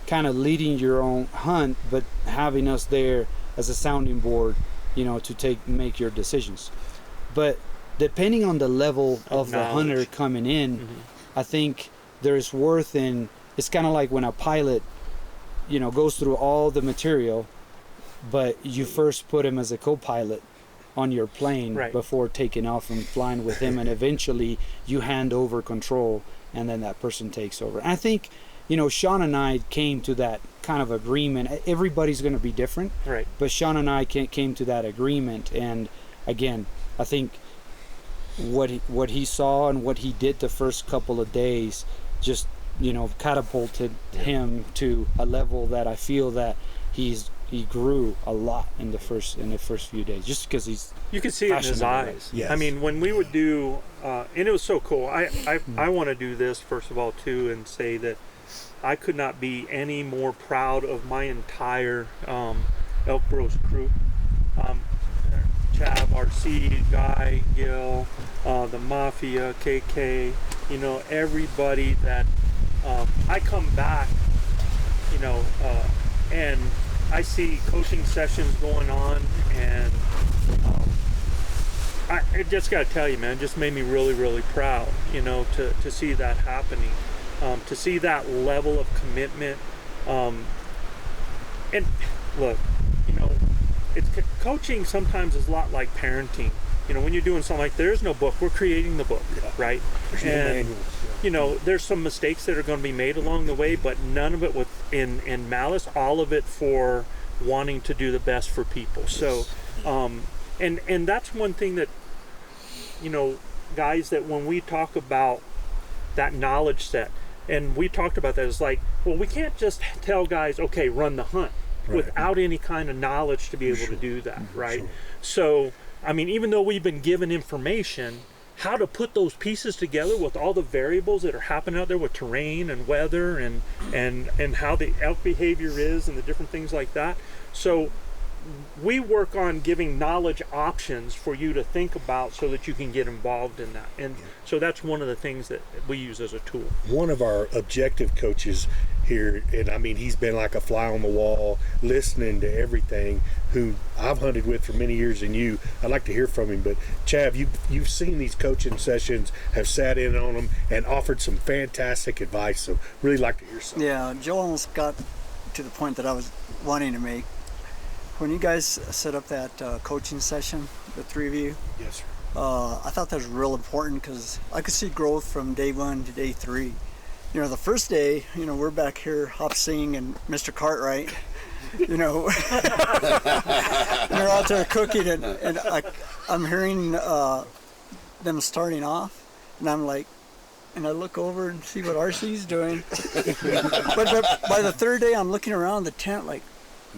Speaker 6: kind of leading your own hunt, but having us there as a sounding board, you know, to make your decisions. But depending on the level of the hunter coming in, I think there's worth in, it's kind of like when a pilot, you know, goes through all the material, but you first put him as a co-pilot on your plane before taking off and flying with him, and eventually you hand over control and then that person takes over. And I think, you know, Sean and I came to that kind of agreement. Everybody's going to be different,
Speaker 5: right? But
Speaker 6: Sean and I came to that agreement. And again, I think what he saw and what he did the first couple of days just, you know, catapulted him to a level that I feel that he grew a lot in the first few days, just because
Speaker 5: you could see it in his eyes.
Speaker 3: Yes.
Speaker 5: I mean, when we would do, and it was so cool. I want to do this first of all too, and say that I could not be any more proud of my entire ElkBros crew. Chab, RC, Guy, Gil, the Mafia, KK, you know, everybody that I come back, you know, and I see coaching sessions going on, and I just got to tell you, man, it just made me really, really proud, you know, to see that happening, to see that level of commitment. And look, you know, coaching sometimes is a lot like parenting. You know, when you're doing something like, there's no book, we're creating the book, right?
Speaker 3: There's no manuals.
Speaker 5: You know, there's some mistakes that are going to be made along the way, but none of it in malice, all of it for wanting to do the best for people. So, and that's one thing that, you know, guys, that when we talk about that knowledge set, and we talked about that, it's like, well, we can't just tell guys, okay, run the hunt, without any kind of knowledge to be able to do that, right? So, I mean, even though we've been given information, how to put those pieces together with all the variables that are happening out there with terrain and weather and how the elk behavior is and the different things like that. So we work on giving knowledge options for you to think about so that you can get involved in that. And so that's one of the things that we use as a tool.
Speaker 3: One of our objective coaches here, and I mean, he's been like a fly on the wall, listening to everything, who I've hunted with for many years, and I'd like to hear from him. But Chav, you've seen these coaching sessions, have sat in on them, and offered some fantastic advice, so really like to hear something.
Speaker 12: Yeah, Joe almost got to the point that I was wanting to make. When you guys set up that coaching session, the three of you,
Speaker 3: yes, sir.
Speaker 12: I thought that was real important, because I could see growth from day 1 to day 3. You know, the first day, you know, we're back here Hop Sing and Mr. Cartwright, you know, they're out there cooking, and I'm hearing them starting off, and I'm like, and I look over and see what RC's doing. but by the third day, I'm looking around the tent like,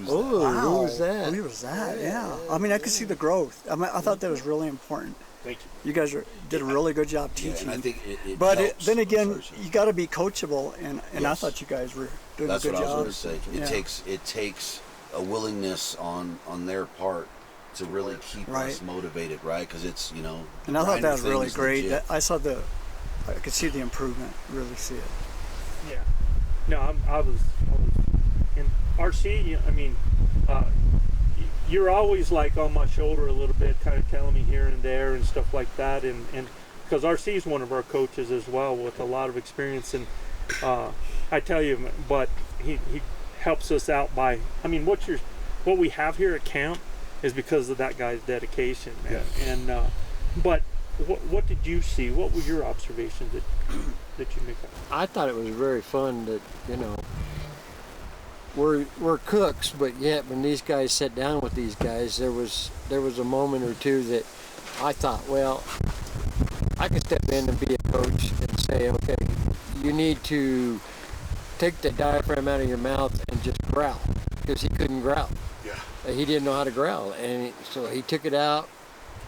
Speaker 12: oh, wow, who was that? Who was that? Yeah. I mean, I could see the growth. I mean, I thought that was really important.
Speaker 3: Thank you.
Speaker 12: You guys did a really good job teaching.
Speaker 4: And I think it
Speaker 12: but
Speaker 4: helps
Speaker 12: then again,
Speaker 4: person.
Speaker 12: you got to be coachable, and
Speaker 4: Yes.
Speaker 12: I thought you guys were doing
Speaker 4: That's
Speaker 12: a good
Speaker 4: what
Speaker 12: job.
Speaker 4: I was going to say. It takes a willingness on their part to really keep us motivated, right? Because it's, you know.
Speaker 12: And I thought that was
Speaker 4: thing
Speaker 12: really
Speaker 4: is
Speaker 12: great.
Speaker 4: legit.
Speaker 12: I could see the improvement. Really see it.
Speaker 5: Yeah. No, I was in RC. I mean, you're always like on my shoulder a little bit, kind of telling me here and there and stuff like that. And because RC is one of our coaches as well with a lot of experience. And I tell you, but he helps us out by, I mean, what we have here at camp is because of that guy's dedication, man. Yeah. And but what did you see? What were your observations that you make?
Speaker 13: I thought it was very fun that, you know, we're cooks, but yet when these guys sat down with these guys, there was a moment or two that I thought, well, I could step in and be a coach and say, okay, you need to take the diaphragm out of your mouth and just growl. because he couldn't growl.
Speaker 3: Yeah.
Speaker 13: He didn't know how to growl, and so he took it out,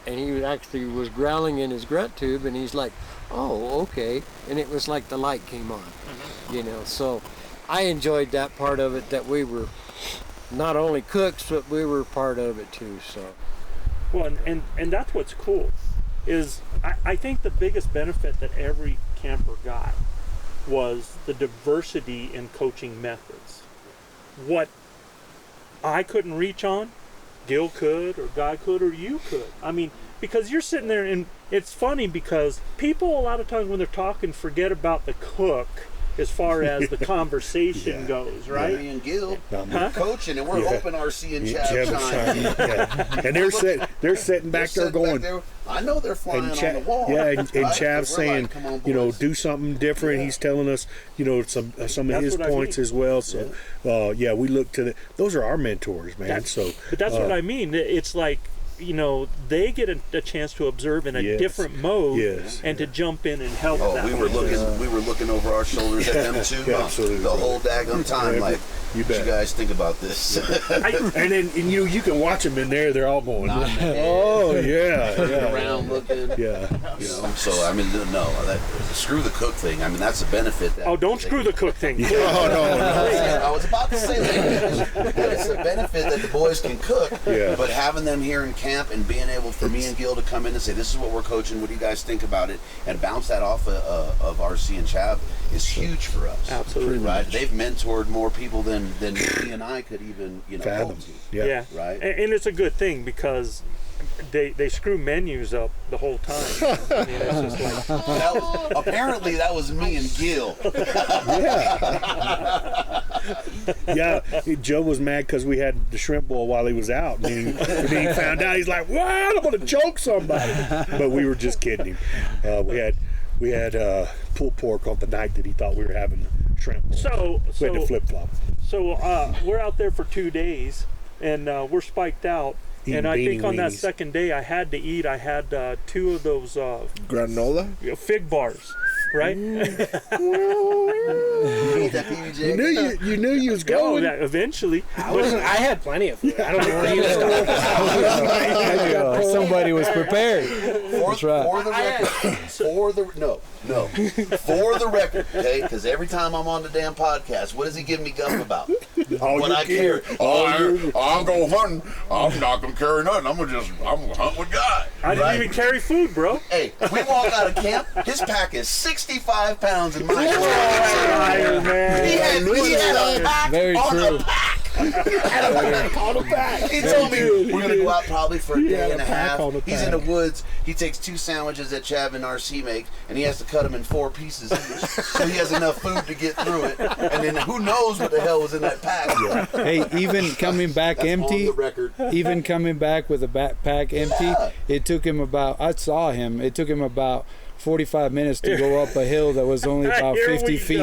Speaker 13: and he actually was growling in his grunt tube, and he's like, "Oh, okay," and it was like the light came on, you know. So I enjoyed that part of it, that we were not only cooks, but we were part of it too. So.
Speaker 5: Well, and that's what's cool, is I think the biggest benefit that every camper got was the diversity in coaching methods. What I couldn't reach on, Gil could, or Guy could, or you could. I mean, because you're sitting there, and it's funny because people a lot of times when they're talking forget about the cook as far as the conversation goes, right?
Speaker 4: Me and Gil, we're coaching, and we're hoping RC and Chav shine.
Speaker 3: And they're sitting back there going,
Speaker 4: I know they're flying on the wall.
Speaker 3: Yeah, and
Speaker 4: right?
Speaker 3: Chav's saying,
Speaker 4: like,
Speaker 3: you know, do something different. He's telling us, you know, some of his points as well. So, we look to those are our mentors, man.
Speaker 5: But that's what I mean. It's like, you know, they get a chance to observe in a different mode and to jump in and help.
Speaker 4: We were looking over our shoulders at them too.
Speaker 3: Absolutely,
Speaker 4: the whole daggone time, like,
Speaker 3: you
Speaker 4: bet. You guys think about this.
Speaker 3: And then you can watch them in there. They're all going, oh yeah,
Speaker 4: turning around looking.
Speaker 3: Yeah.
Speaker 4: You know, so I mean, screw the cook thing. I mean, that's a benefit.
Speaker 5: Don't screw the cook thing.
Speaker 3: No.
Speaker 4: I was about to say that it's a benefit that the boys can cook, but having them here in camp and being able for me and Gil to come in and say, this is what we're coaching, what do you guys think about it, and bounce that off of RC and Chav is huge for us.
Speaker 5: Absolutely.
Speaker 4: Right? They've mentored more people than me and I could even, you know,
Speaker 3: fathom.
Speaker 5: Yeah.
Speaker 4: Right.
Speaker 5: And it's a good thing because they screw menus up the whole time. I mean, it's just like
Speaker 4: apparently that was me and Gil.
Speaker 3: Yeah, Joe was mad because we had the shrimp boil while he was out, and then he found out. He's like, "What? I'm gonna choke somebody!" But we were just kidding him. We had pulled pork on the night that he thought we were having shrimp boil.
Speaker 5: So
Speaker 3: we had to flip flop.
Speaker 5: So we're out there for 2 days, and we're spiked out.
Speaker 3: Eating
Speaker 5: and I think on that
Speaker 3: weenies.
Speaker 5: second day, I had to eat. I had 2 of those
Speaker 11: granola
Speaker 5: fig bars, right?
Speaker 3: You knew you was going.
Speaker 5: Eventually.
Speaker 10: I had plenty of food. I don't know where you stopped.
Speaker 6: Somebody was prepared. That's right.
Speaker 4: For the record, okay? Because every time I'm on the damn podcast, what does he give me guff about? What I carry. I'm going hunting. I'm not gonna carry nothing. I'm gonna hunt with God.
Speaker 5: I didn't even carry food, bro.
Speaker 4: Hey, we walk out of camp. His pack is 65 pounds in my car. He had a pack on a pack. He told me we're gonna go out probably for a day and a half. He's in the woods. He takes 2 sandwiches that Chav and RC make, and he has to cut them in 4 pieces each, so he has enough food to get through it. And then who knows what the hell was in that pack?
Speaker 6: Hey, even coming back empty, even coming back with a backpack empty, it took him about. I saw him. It took him about 45 minutes to go up a hill that was only about 50 feet.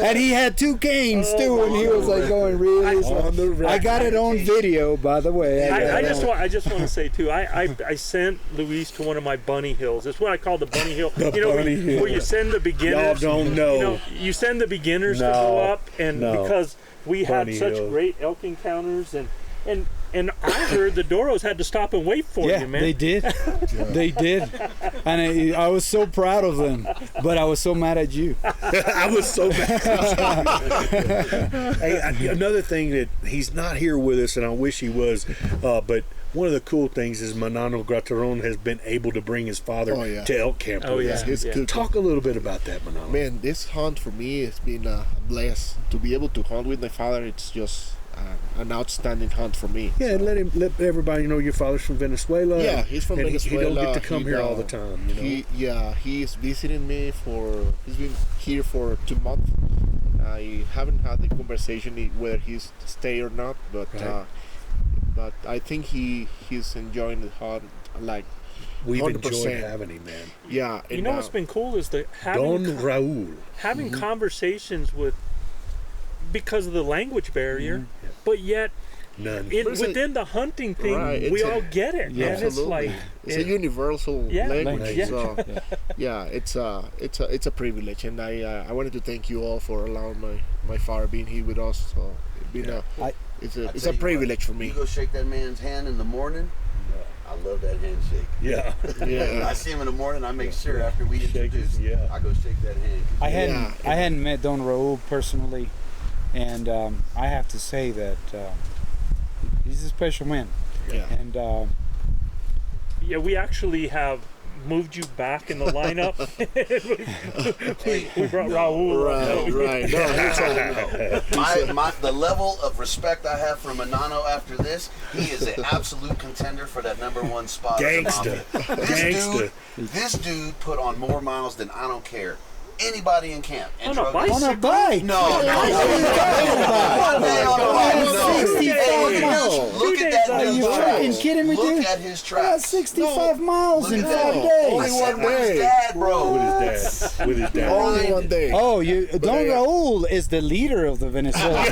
Speaker 6: And he had 2 canes too, and he was like going really slow. I got it on video, by the way.
Speaker 5: I just want to say too, I sent Luis to one of my bunny hills. It's what I call the bunny hill. Where you send the beginners.
Speaker 3: Y'all don't know.
Speaker 5: You send the beginners to go up, and because we had such great elk encounters, and I heard the Doros had to stop and wait for you, man.
Speaker 6: They did. They did. And I was so proud of them, but I was so mad at you.
Speaker 3: I was so mad. Hey, another thing that he's not here with us, and I wish he was, but one of the cool things is Manano Grataron has been able to bring his father to elk camp. Talk a little bit about that, Manano.
Speaker 11: Man, this hunt for me has been a bless. To be able to hunt with my father, it's just an outstanding hunt for me.
Speaker 3: Yeah, and let everybody know your father's from Venezuela.
Speaker 11: Yeah, he's from Venezuela.
Speaker 3: He don't get to come here all the time. You know?
Speaker 11: He's visiting me he's been here for 2 months. I haven't had the conversation whether he's stay or not, but I think he's enjoying the hunt like
Speaker 3: we've
Speaker 11: 100%.
Speaker 3: enjoyed having him, man.
Speaker 11: Yeah,
Speaker 5: you know what's been cool is that having conversations with, because of the language barrier, but yet
Speaker 3: None.
Speaker 5: Within the hunting thing,
Speaker 11: Right,
Speaker 5: we all get it.
Speaker 6: Yeah,
Speaker 5: and it's like
Speaker 11: it's a universal
Speaker 5: Yeah,
Speaker 11: language.
Speaker 5: yeah.
Speaker 11: So yeah, it's a privilege, and I wanted to thank you all for allowing my father being here with us. So it's a privilege for me.
Speaker 4: You go shake that man's hand in the morning. I love that handshake.
Speaker 3: Yeah.
Speaker 11: Yeah.
Speaker 4: I see him in the morning. I make sure after we introduce, I go shake that hand.
Speaker 6: I hadn't met Don Raul personally, and I have to say that he's a special man.
Speaker 11: Yeah.
Speaker 6: And
Speaker 5: yeah, we actually have moved you back in the lineup. we brought Raul.
Speaker 11: Right.
Speaker 4: No, the level of respect I have for Manano after this, he is an absolute contender for that #1 spot.
Speaker 3: Gangster.
Speaker 4: This dude put on more miles than I don't care anybody in camp.
Speaker 5: On a bike?
Speaker 6: on a bike.
Speaker 4: No. One day on a bike. No. Look at that
Speaker 6: Are you
Speaker 4: dude's
Speaker 6: fucking
Speaker 4: tracks.
Speaker 6: kidding me, dude?
Speaker 4: Look at his tracks.
Speaker 6: 65 miles in
Speaker 4: Look
Speaker 6: 5
Speaker 4: at
Speaker 6: days.
Speaker 4: that. I said, where's his dad, bro?
Speaker 3: With his dad.
Speaker 11: Only one day.
Speaker 6: Oh, Don Raul is the leader of the Venezuela.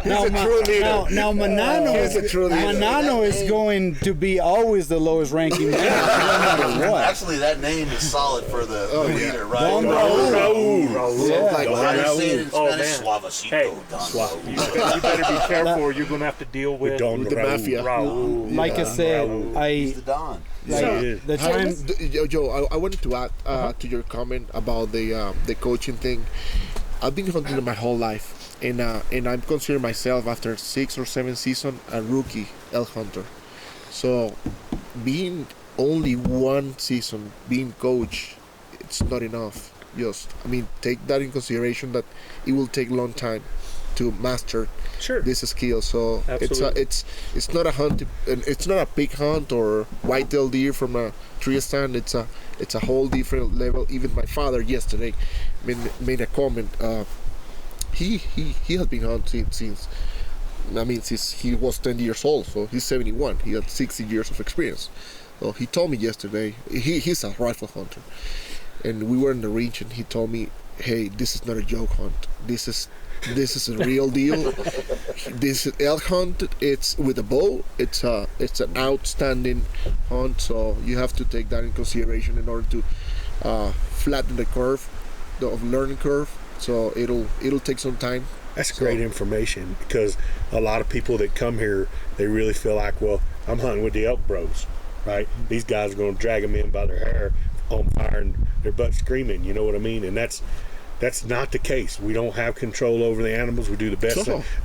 Speaker 6: Now Manano,
Speaker 11: He's a true leader.
Speaker 6: Manano is going to be always the lowest ranking man, no matter what.
Speaker 4: Actually, that name is solid for the leader, right?
Speaker 6: Don Raul.
Speaker 4: Like, how do you say it in
Speaker 5: Oh,
Speaker 4: Spanish?
Speaker 5: man.
Speaker 4: Suavecito.
Speaker 5: Hey,
Speaker 4: Don Raul.
Speaker 5: you better be careful, or you're going to have to deal with
Speaker 3: Don
Speaker 11: The mafia.
Speaker 5: Raul.
Speaker 6: Like I said,
Speaker 4: He's the Don.
Speaker 6: the time.
Speaker 11: Joe, I wanted to add to your comment about the coaching thing. I've been hunting my whole life, and I'm considering myself after 6 or 7 seasons a rookie elk hunter. So, being only 1 season being coach, it's not enough. Take that in consideration that it will take a long time to master this skill. So it's not a hunt, it's not a pig hunt or whitetail deer from a tree stand. It's a whole different level. Even my father yesterday made a comment. He has been hunting since he was 10 years old. So he's 71. He had 60 years of experience. So he told me yesterday he's a rifle hunter, and we were in the range, and he told me, "Hey, this is not a joke hunt. This is a real deal. This elk hunt. It's with a bow. It's an outstanding hunt. So you have to take that in consideration in order to flatten the curve, the learning curve. So it'll take some time."
Speaker 3: That's great information, because a lot of people that come here, they really feel like, well, I'm hunting with the ElkBros, right? These guys are going to drag them in by their hair on fire and their butt screaming, you know what I mean? And that's not the case. We don't have control over the animals. We do the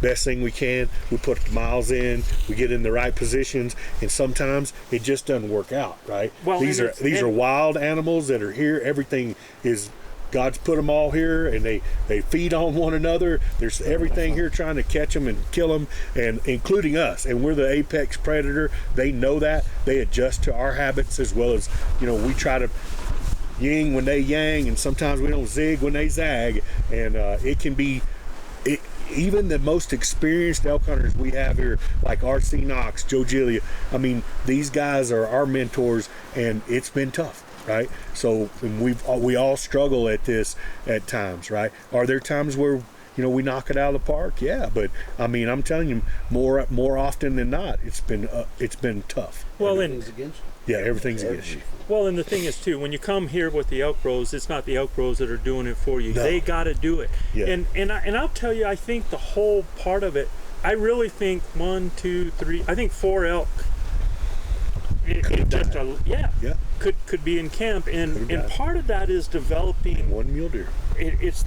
Speaker 3: best thing we can. We put the miles in. We get in the right positions, and sometimes it just doesn't work out, right?
Speaker 5: Well,
Speaker 3: these are wild animals that are here. Everything is God's put them all here, and they feed on one another. There's everything here trying to catch them and kill them, and including us. And we're the apex predator. They know that. They adjust to our habits as well as, we try to yin when they yang, and sometimes we don't zig when they zag. And it can be, even the most experienced elk hunters we have here, like R.C. Knox, Joe Gillia, these guys are our mentors, and it's been tough. Right, so we all struggle at this at times, right? Are there times where we knock it out of the park? Yeah, but I'm telling you, more often than not, it's been tough.
Speaker 5: Well,
Speaker 4: Everything's against you.
Speaker 3: Yeah, everything's against you.
Speaker 5: Well, and the thing is too, when you come here with the ElkBros, it's not the ElkBros that are doing it for you.
Speaker 3: No.
Speaker 5: They got to do it.
Speaker 3: Yeah.
Speaker 5: And I'll tell you, I think the whole part of it, I really think 1, 2, 3, I think 4 elk. Could be in camp, and part of that is developing
Speaker 3: 1 mule deer.
Speaker 5: It's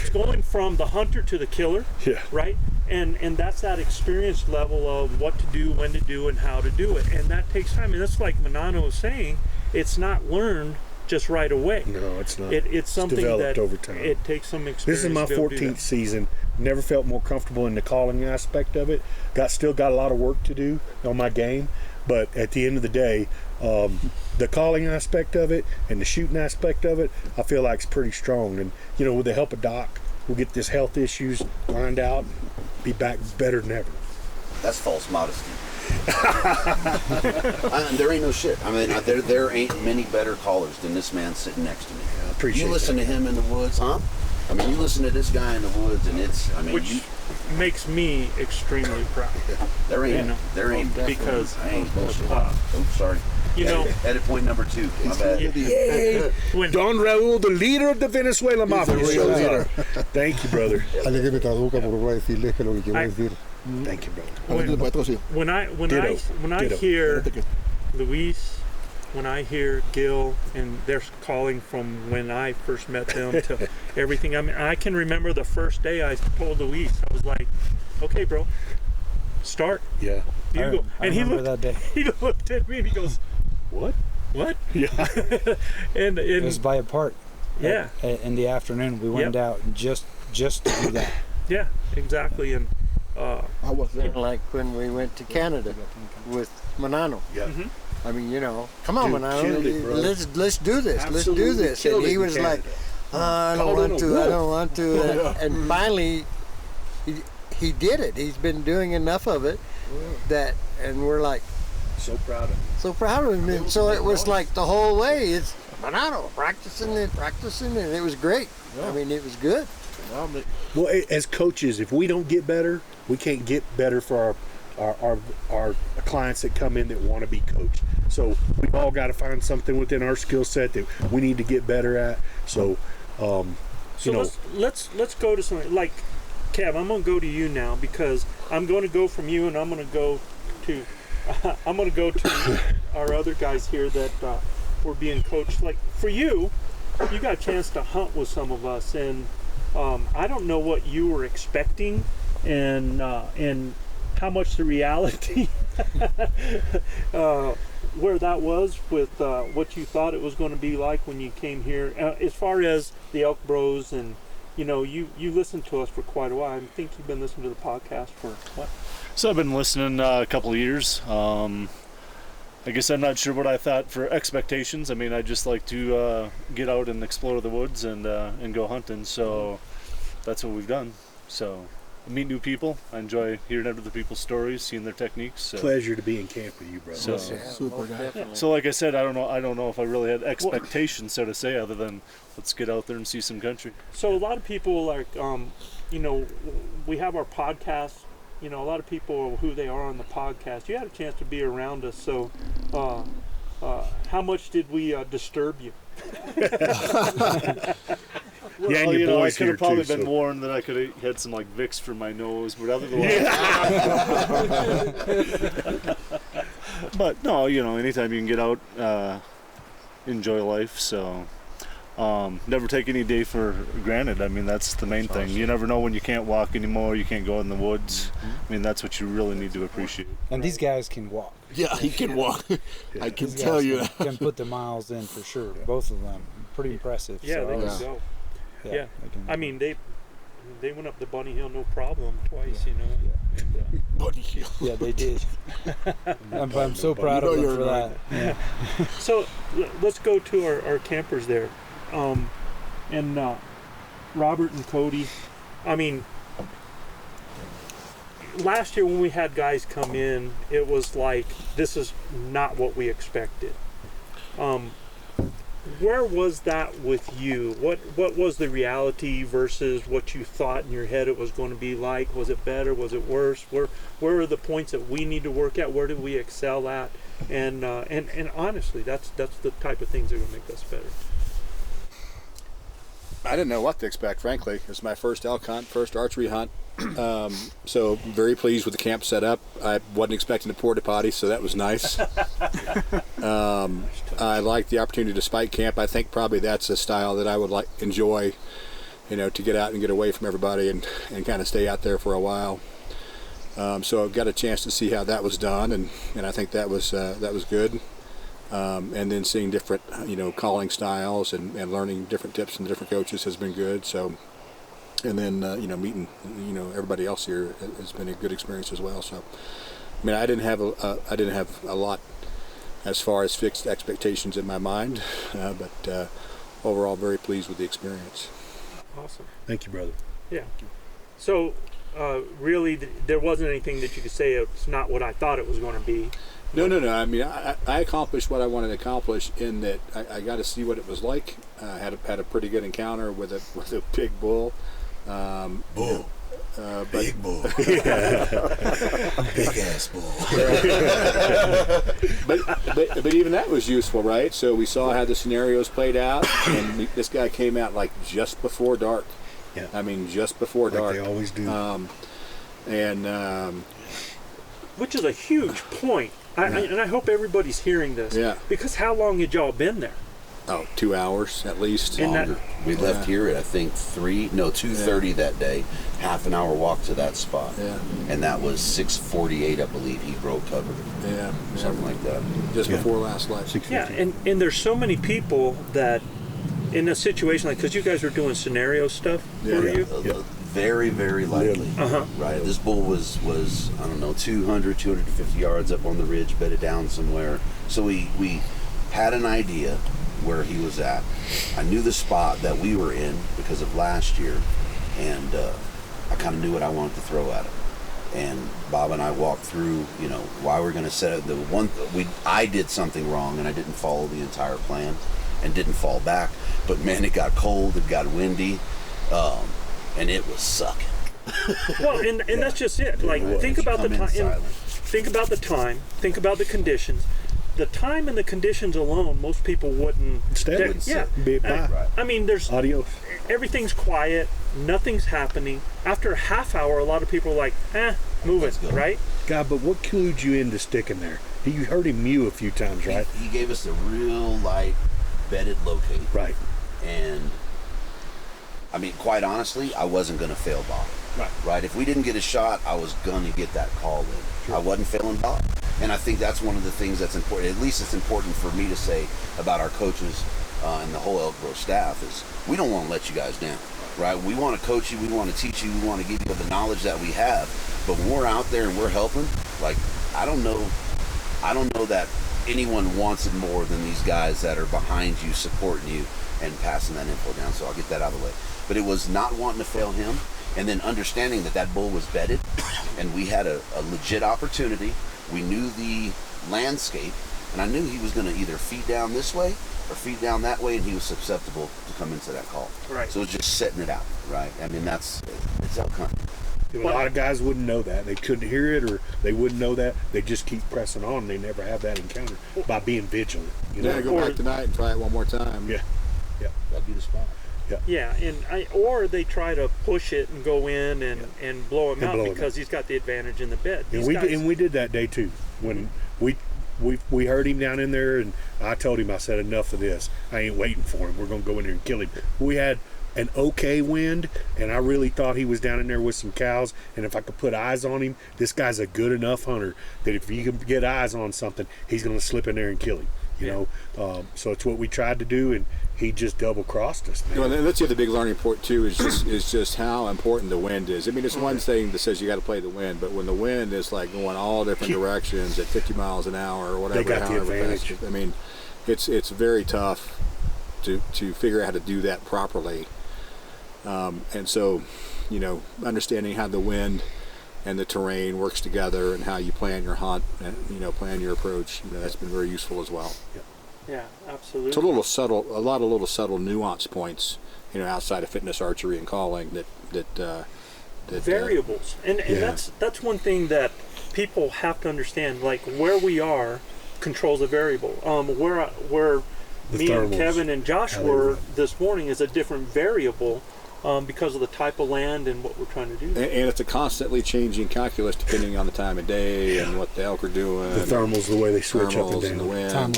Speaker 5: going from the hunter to the killer, right? And that's that experience level of what to do, when to do, and how to do it, and that takes time. And that's like Manano was saying, it's not learned just right away.
Speaker 3: No, it's not.
Speaker 5: It's something
Speaker 3: developed
Speaker 5: that
Speaker 3: over time.
Speaker 5: It takes some experience.
Speaker 3: This is my 14th season. Never felt more comfortable in the calling aspect of it. Still got a lot of work to do on my game, but at the end of the day, the calling aspect of it and the shooting aspect of it, I feel like it's pretty strong. And with the help of Doc, we'll get this health issues lined out, and be back better than ever.
Speaker 4: That's false modesty. There ain't no shit. There ain't many better callers than this man sitting next to me.
Speaker 3: I appreciate
Speaker 4: You listen
Speaker 3: that.
Speaker 4: to him in the woods, huh? You listen to this guy in the woods, and it's.
Speaker 5: makes me extremely proud.
Speaker 4: There ain't
Speaker 5: because
Speaker 4: I ain't bullshit. Sorry. Edit point number 2. My bad.
Speaker 3: When Don Raul, the leader of the Venezuela mafia, shows up. Thank you, brother.
Speaker 14: Alguien que me traduzca por favor decirles que lo que quiero decir.
Speaker 3: Thank you, brother.
Speaker 5: When I hear Luis, when I hear Gil, and they're calling from when I first met them to everything. I mean, I can remember the first day I told Luis, I was like, "Okay, bro, start."
Speaker 3: Yeah.
Speaker 5: You go. And he looked
Speaker 6: that day.
Speaker 5: He looked at me and he goes, "What? What?"
Speaker 3: Yeah.
Speaker 5: and
Speaker 6: it was by a park.
Speaker 5: Yeah.
Speaker 6: In the afternoon, we went out and just to do that.
Speaker 5: Yeah, exactly. And
Speaker 11: I was there.
Speaker 13: Like when we went to Canada with Manano.
Speaker 3: Yeah.
Speaker 5: Mm-hmm.
Speaker 13: I mean, come on,
Speaker 3: Dude,
Speaker 13: Manano,
Speaker 3: killed it, bro.
Speaker 13: let's do this.
Speaker 3: Absolutely
Speaker 13: let's do this.
Speaker 3: killed
Speaker 13: And he
Speaker 3: it in
Speaker 13: was like,
Speaker 3: Canada.
Speaker 13: I don't want to. And finally, he did it. He's been doing enough of it and we're like,
Speaker 3: so proud of him.
Speaker 13: So proud of him. And so it was like the whole way, it's Manano practicing, and it was great. I mean, it was good.
Speaker 3: Well, as coaches, if we don't get better, we can't get better for our clients that come in that want to be coached. So we've all got to find something within our skill set that we need to get better at. So,
Speaker 5: let's go to something like Kev. I'm going to go to you now because I'm going to go from you, and I'm going to go to our other guys here that were being coached. Like for you, you got a chance to hunt with some of us, and I don't know what you were expecting, and how much the reality where that was with what you thought it was going to be like when you came here, as far as the Elk Bros. And you listened to us for quite a while. I think you've been listening to the podcast for what?
Speaker 8: So I've been listening a couple of years. I guess I'm not sure what I thought for expectations. I mean, I just like to get out and explore the woods and go hunting. So that's what we've done. So meet new people. I enjoy hearing other people's stories, seeing their techniques. So.
Speaker 3: Pleasure to be in camp with you, brother.
Speaker 8: So,
Speaker 11: Super guy.
Speaker 8: So like I said, I don't know if I really had expectations, so to say, other than let's get out there and see some country.
Speaker 5: So a lot of people like, we have our podcast. A lot of people who they are on the podcast. You had a chance to be around us. So, how much did we disturb you?
Speaker 8: Well,
Speaker 3: yeah, and your boys
Speaker 8: I could have probably
Speaker 3: too,
Speaker 8: been
Speaker 3: so.
Speaker 8: warned that I could have had some like Vicks for my nose, but other than but no, anytime you can get out, enjoy life. So never take any day for granted. I mean, that's the main thing. You never know when you can't walk anymore. You can't go in the woods. I mean, that's what you really need to appreciate.
Speaker 6: And these guys can walk.
Speaker 11: Yeah, he can walk. I can
Speaker 6: These
Speaker 11: tell
Speaker 6: guys
Speaker 11: you.
Speaker 6: can put the miles in for sure. Both of them, pretty impressive.
Speaker 5: Yeah,
Speaker 6: so,
Speaker 5: they can go. Yeah.
Speaker 6: they can-
Speaker 5: I mean, they went up the Bunny Hill no problem twice.
Speaker 11: Bunny Hill.
Speaker 6: Yeah, they did. I'm so proud of them for that. Yeah.
Speaker 5: So let's go to our campers there, and Robert and Cody. I mean, last year when we had guys come in, it was like this is not what we expected. Where was that with you? What was the reality versus what you thought in your head it was going to be like? Was it better? Was it worse? Where are the points that we need to work at? Where do we excel at? And honestly, that's the type of things that are going to make us better.
Speaker 7: I didn't know what to expect, frankly. It was my first elk hunt, first archery hunt. So very pleased with the camp setup. I wasn't expecting a porta potty, so that was nice. I liked the opportunity to spike camp. I think probably that's a style that I would enjoy, to get out and get away from everybody and kind of stay out there for a while. So I got a chance to see how that was done, and I think that was good. And then seeing different, calling styles and learning different tips from different coaches has been good. So, and then, meeting, everybody else here has been a good experience as well. So, I mean, I didn't have a lot as far as fixed expectations in my mind, but overall very pleased with the experience.
Speaker 5: Awesome.
Speaker 3: Thank you, brother.
Speaker 5: Yeah. So, really, there wasn't anything that you could say it's not what I thought it was going to be.
Speaker 7: No. I mean, I accomplished what I wanted to accomplish in that I got to see what it was like. I had a pretty good encounter with a big bull.
Speaker 3: Big bull.
Speaker 4: Big ass bull.
Speaker 7: but even that was useful, right? So we saw how the scenarios played out, and this guy came out like just before dark.
Speaker 3: Yeah.
Speaker 7: I mean, just before dark.
Speaker 3: They always do.
Speaker 5: Which is a huge point. And I hope everybody's hearing this.
Speaker 7: Yeah.
Speaker 5: Because how long had y'all been there?
Speaker 7: Oh, 2 hours at least.
Speaker 4: Longer. We left here at I think 2:30 that day. Half an hour walk to that spot.
Speaker 7: Yeah.
Speaker 4: And that was 6:48, I believe. He broke cover.
Speaker 7: Yeah.
Speaker 4: Something like that.
Speaker 7: Just before last light.
Speaker 5: Yeah, and there's so many people that in a situation like, because you guys were doing scenario stuff, were you?
Speaker 4: Very, very likely. Right. This bull was I don't know 250 yards up on the ridge, bedded down somewhere. So we had an idea where he was at. I knew the spot that we were in because of last year, and I kind of knew what I wanted to throw at him. And Bob and I walked through, why we're going to set it. I did something wrong, and I didn't follow the entire plan, and didn't fall back. But man, it got cold, it got windy, and it was sucking.
Speaker 5: Well, and that's just it. Like, think about the time. Think about the time. Think about the conditions. The time and the conditions alone, most people wouldn't. I mean, there's
Speaker 3: adios.
Speaker 5: Everything's quiet. Nothing's happening. After a half hour, a lot of people are like, move it, right?
Speaker 3: God, but what clued you into sticking there? You heard him mew a few times, right?
Speaker 4: He gave us a real light bedded locate.
Speaker 3: Right.
Speaker 4: And I mean, quite honestly, I wasn't going to fail Bob. Right. If we didn't get a shot, I was going to get that call in. Sure. I wasn't failing Bob. And I think that's one of the things that's important. At least it's important for me to say about our coaches and the whole ElkBros staff is we don't want to let you guys down. Right. We want to coach you. We want to teach you. We want to give you the knowledge that we have. But when we're out there and we're helping, like, I don't know that anyone wants it more than these guys that are behind you, supporting you, and passing that info down. So I'll get that out of the way. But it was not wanting to fail him, and then understanding that bull was bedded, and we had a legit opportunity. We knew the landscape, and I knew he was going to either feed down this way or feed down that way, and he was susceptible to come into that call.
Speaker 5: Right.
Speaker 4: So it was just setting it out, right? I mean, it's elk hunting.
Speaker 3: A lot of guys wouldn't know that. They couldn't hear it, or they wouldn't know that. They just keep pressing on, and they never have that encounter by being vigilant.
Speaker 7: Go back tonight and try it one more time.
Speaker 3: Yeah.
Speaker 4: That'd be the spot.
Speaker 5: Yeah, or they try to push it and go in and blow him out because he's got the advantage in the bed.
Speaker 3: And we did that day too. When we heard him down in there, and I told him, I said, enough of this. I ain't waiting for him. We're gonna go in there and kill him. We had an okay wind, and I really thought he was down in there with some cows, and if I could put eyes on him, this guy's a good enough hunter that if you can get eyes on something, he's gonna slip in there and kill him. You know, so it's what we tried to do, and he just double crossed us, man.
Speaker 7: Well, and that's the other big learning point too, is just how important the wind is. I mean, it's one thing that says you got to play the wind, but when the wind is like going all different directions at 50 miles an hour or whatever,
Speaker 3: they got the advantage.
Speaker 7: I mean, it's very tough to figure out how to do that properly. And so, understanding how the wind and the terrain works together and how you plan your hunt and plan your approach, that's been very useful as well.
Speaker 5: Yeah, absolutely.
Speaker 7: It's a lot of little subtle nuance points, outside of fitness, archery, and calling that
Speaker 5: variables. And that's one thing that people have to understand. Like, where we are controls a variable. Where me and Kevin and Josh were this morning is a different variable. Because of the type of land and what we're trying to do.
Speaker 7: And it's a constantly changing calculus depending on the time of day and what the elk are doing.
Speaker 3: The thermals, the way they switch up and down.
Speaker 7: The wind.
Speaker 6: Time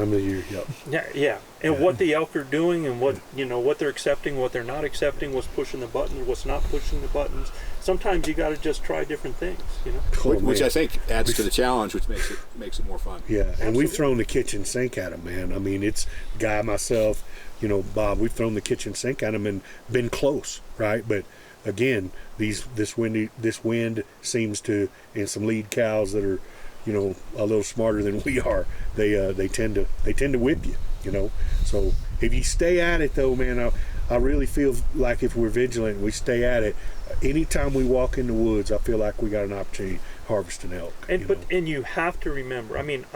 Speaker 6: of the year,
Speaker 3: yep.
Speaker 5: Yeah. And what the elk are doing and what what they're accepting, what they're not accepting, what's pushing the buttons, what's not pushing the buttons. Sometimes you got to just try different things,
Speaker 7: which I think adds to the challenge, which makes it more fun.
Speaker 3: Yeah, and Absolutely. We've thrown the kitchen sink at them, man. I mean, it's Guy, myself, Bob. We've thrown the kitchen sink at them and been close, right? But again, this wind seems to, and some lead cows that are, a little smarter than we are. They tend to whip you, So if you stay at it, though, man, I really feel like if we're vigilant and we stay at it, anytime we walk in the woods, I feel like we got an opportunity to harvest an elk.
Speaker 5: And you have to remember, I mean,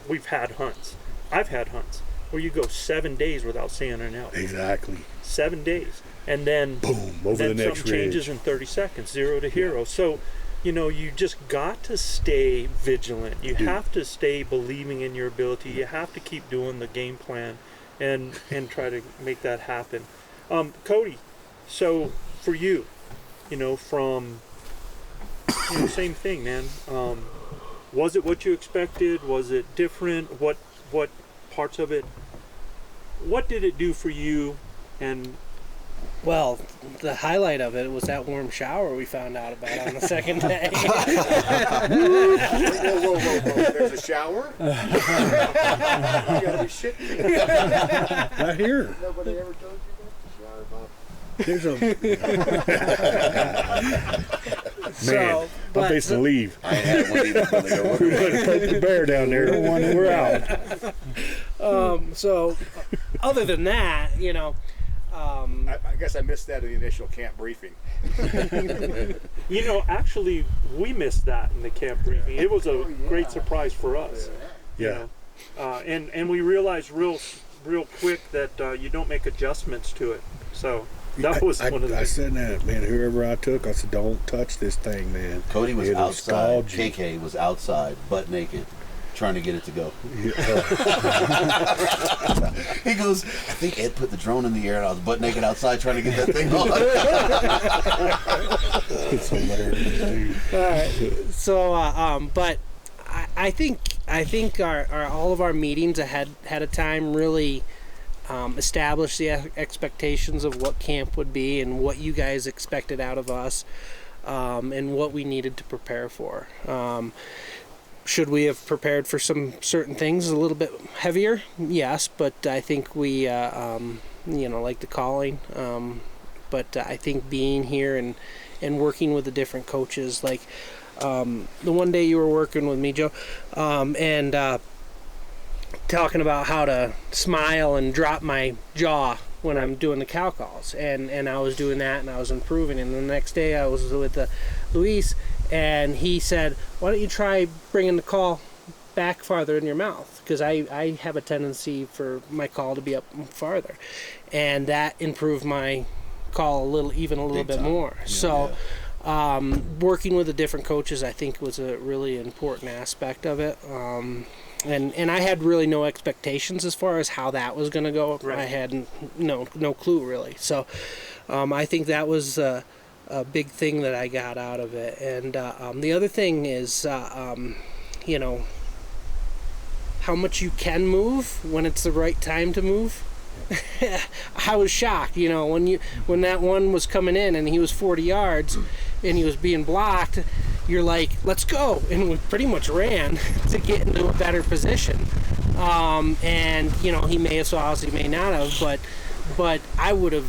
Speaker 5: we've had hunts. I've had hunts where you go 7 days without seeing an elk.
Speaker 3: Exactly.
Speaker 5: 7 days. and then
Speaker 3: boom, over
Speaker 5: then
Speaker 3: the next
Speaker 5: something changes
Speaker 3: ridge.
Speaker 5: in 30 seconds, 0 to hero. So, you know, you just got to stay vigilant. You have to stay believing in your ability. You have to keep doing the game plan and try to make that happen. Cody, so for you, you know, from same thing, man. Was it what you expected? Was it different? What parts of it? What did it do for you? And
Speaker 10: well, the highlight of it was that warm shower we found out about on the second day.
Speaker 7: Whoa. There's a shower? You gotta be shitting me.
Speaker 3: Right here.
Speaker 7: Nobody ever told you about the shower, Bob?
Speaker 3: There's a man.
Speaker 10: So,
Speaker 3: I'm facing to leave.
Speaker 4: I had one either. But they go,
Speaker 3: We're going to poke the bear down there. We're out.
Speaker 10: So, other than that, you know,
Speaker 7: I guess I missed that in the initial camp briefing.
Speaker 5: you know, actually, we missed that in the camp briefing. It was a great surprise for us.
Speaker 3: Yeah.
Speaker 5: You know? And we realized real quick that you don't make adjustments to it. So that was one of the.
Speaker 3: I said that, man. Whoever I took, I said, don't touch this thing, man.
Speaker 4: Cody was
Speaker 3: It'll
Speaker 4: outside.
Speaker 3: scald you.
Speaker 4: KK was outside, butt naked, trying to get it to go. He goes, I think Ed put the drone in the air and I was butt naked outside trying to get that thing on.
Speaker 3: It's hilarious, dude.
Speaker 10: all right. So, but I think our all of our meetings ahead of time really established the expectations of what camp would be and what you guys expected out of us, and what we needed to prepare for. Should we have prepared for some certain things a little bit heavier? Yes, but I think we, like the calling. But I think being here and working with the different coaches, like the one day you were working with me, Joe, and talking about how to smile and drop my jaw when I'm doing the cow calls, and I was doing that and I was improving. And the next day I was with Luis, and he said, why don't you try bringing the call back farther in your mouth, because I have a tendency for my call to be up farther, and that improved my call a little bit more. Yeah, so working with the different coaches, I think, was a really important aspect of it. And I had really no expectations as far as how that was going to go. Right. I had no clue really. So I think that was a big thing that I got out of it. And the other thing is, how much you can move when it's the right time to move. I was shocked, when that one was coming in and he was 40 yards and he was being blocked. You're like, let's go, and we pretty much ran to get into a better position. And he may have saw us, he may not have, but I would have,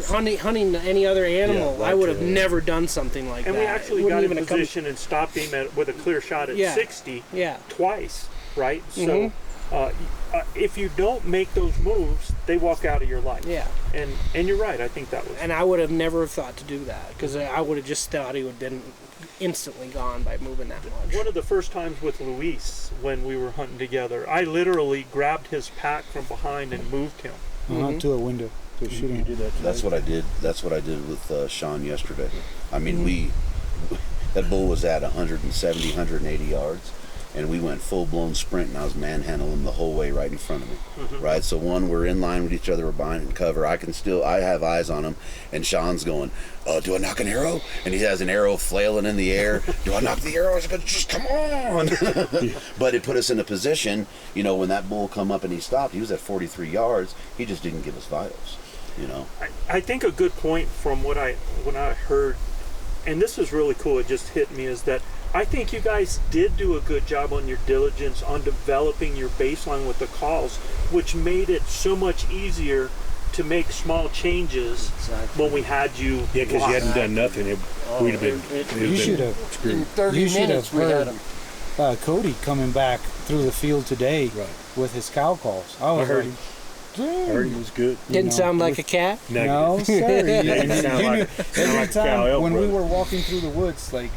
Speaker 10: hunting any other animal, I would have never done something like that.
Speaker 5: And we actually got in position and stopped him with a clear shot at 60 twice, right?
Speaker 10: Mm-hmm.
Speaker 5: So if you don't make those moves, they walk out of your life.
Speaker 10: Yeah.
Speaker 5: And you're right, I think that was.
Speaker 10: And I would have never thought to do that, because I would have just thought he would have been instantly gone by moving that much.
Speaker 5: One of the first times with Luis when we were hunting together, I literally grabbed his pack from behind and moved him.
Speaker 6: To a window. To shooting.
Speaker 4: That's what I did. That's what I did with Sean yesterday. I mean, that bull was at 170, 180 yards. And we went full-blown sprint, and I was manhandling him the whole way right in front of me, right? So we're in line with each other, we're behind cover. I have eyes on him, and Sean's going, do I knock an arrow? And he has an arrow flailing in the air. Do I knock the arrow? I was like, just come on. But it put us in a position, when that bull come up and he stopped, he was at 43 yards. He just didn't give us vitals,
Speaker 5: I think a good point from when I heard, and this is really cool, it just hit me, is that I think you guys did do a good job on your diligence on developing your baseline with the calls, which made it so much easier to make small changes when we had you.
Speaker 3: Yeah, because you hadn't done nothing. We'd have been.
Speaker 6: You should have.
Speaker 13: In 30 minutes,
Speaker 6: we had him. Cody coming back through the field today with his cow calls. I heard him.
Speaker 3: I heard he was good.
Speaker 10: Didn't sound like a cat?
Speaker 6: No, sir.
Speaker 3: Every
Speaker 6: time when we were walking through the woods, every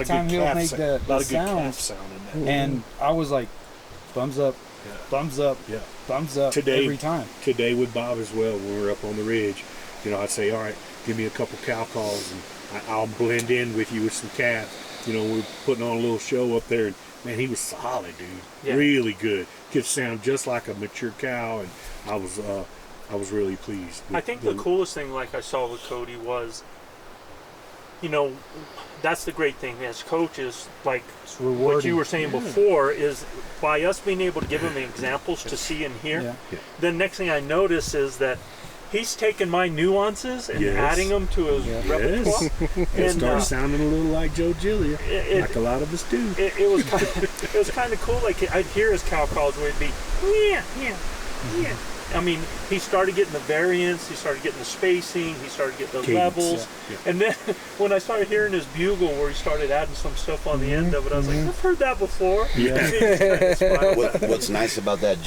Speaker 6: time he'll make the sound, and I was like, thumbs up, thumbs up.
Speaker 3: Yeah.
Speaker 6: Thumbs up every time.
Speaker 3: Today with Bob as well, when we're up on the ridge, I'd say, all right, give me a couple cow calls and I'll blend in with you with some calf. We're putting on a little show up there, and man, he was solid, dude.
Speaker 5: Yeah.
Speaker 3: Really good. Could sound just like a mature cow, and I was really pleased.
Speaker 5: I think the coolest thing, like I saw with Cody, was, that's the great thing as coaches, like what you were saying before, is by us being able to give him examples to see and hear, the next thing I notice is that he's taking my nuances and adding them to his repertoire.
Speaker 3: It starts sounding a little like Joe Gillia, like a lot of us do.
Speaker 5: It was kind of cool. Like I'd hear his cow calls where it'd be, yeah. I mean, he started getting the variance, he started getting the spacing, he started getting the levels. And then when I started hearing his bugle where he started adding some stuff on the end of it, I was like, I've heard that before.
Speaker 4: What's nice about that,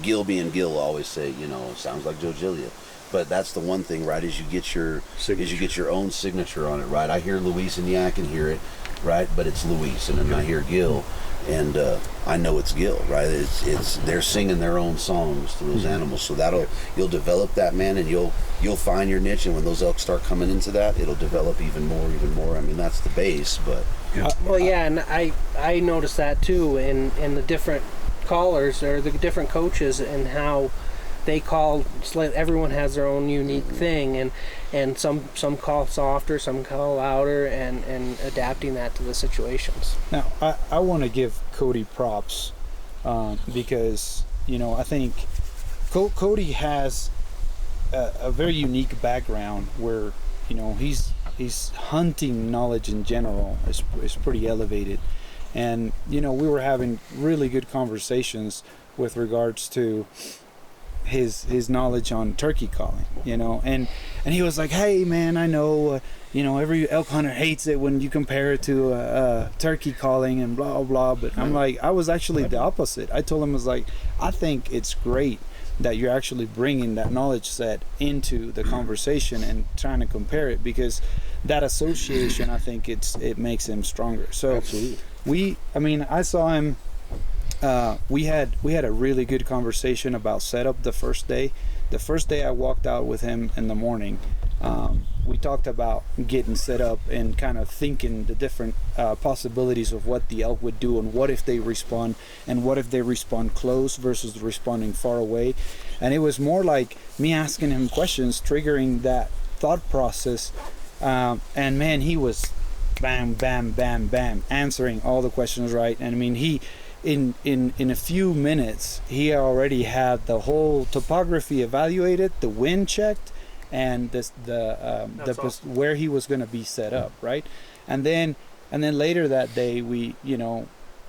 Speaker 4: Gil being Gil always say, sounds like Joe Gillia. But that's the one thing, right, is you get your own signature on it, right? I hear Luis and I can hear it, right? But it's Luis, and then I hear Gil, and I know it's Gil, right? It's they're singing their own songs to those animals. So you'll develop that, man, and you'll find your niche, and when those elk start coming into that, it'll develop even more. I mean, that's the base, but
Speaker 10: and I noticed that too in the different callers or the different coaches and how they call. Everyone has their own unique thing, and some call softer, some call louder, and adapting that to the situations.
Speaker 6: Now I want to give Cody props because I think Cody has a very unique background where his hunting knowledge in general is pretty elevated. And we were having really good conversations with regards to his knowledge on turkey calling, and he was like, hey man, I know every elk hunter hates it when you compare it to turkey calling and blah blah, but I'm like, I was actually the opposite. I told him, I was like, I think it's great that you're actually bringing that knowledge set into the conversation and trying to compare it, because that association, I think it makes him stronger. So absolutely. I saw him. We had a really good conversation about setup the first day. The first day I walked out with him in the morning, we talked about getting set up and kind of thinking the different possibilities of what the elk would do, and what if they respond, and what if they respond close versus responding far away. And it was more like me asking him questions, triggering that thought process. And man, he was bam, bam, bam, bam, answering all the questions right. And I mean, he in a few minutes he already had the whole topography evaluated, the wind checked, and awesome. Where he was going to be set up, right? And then later that day, we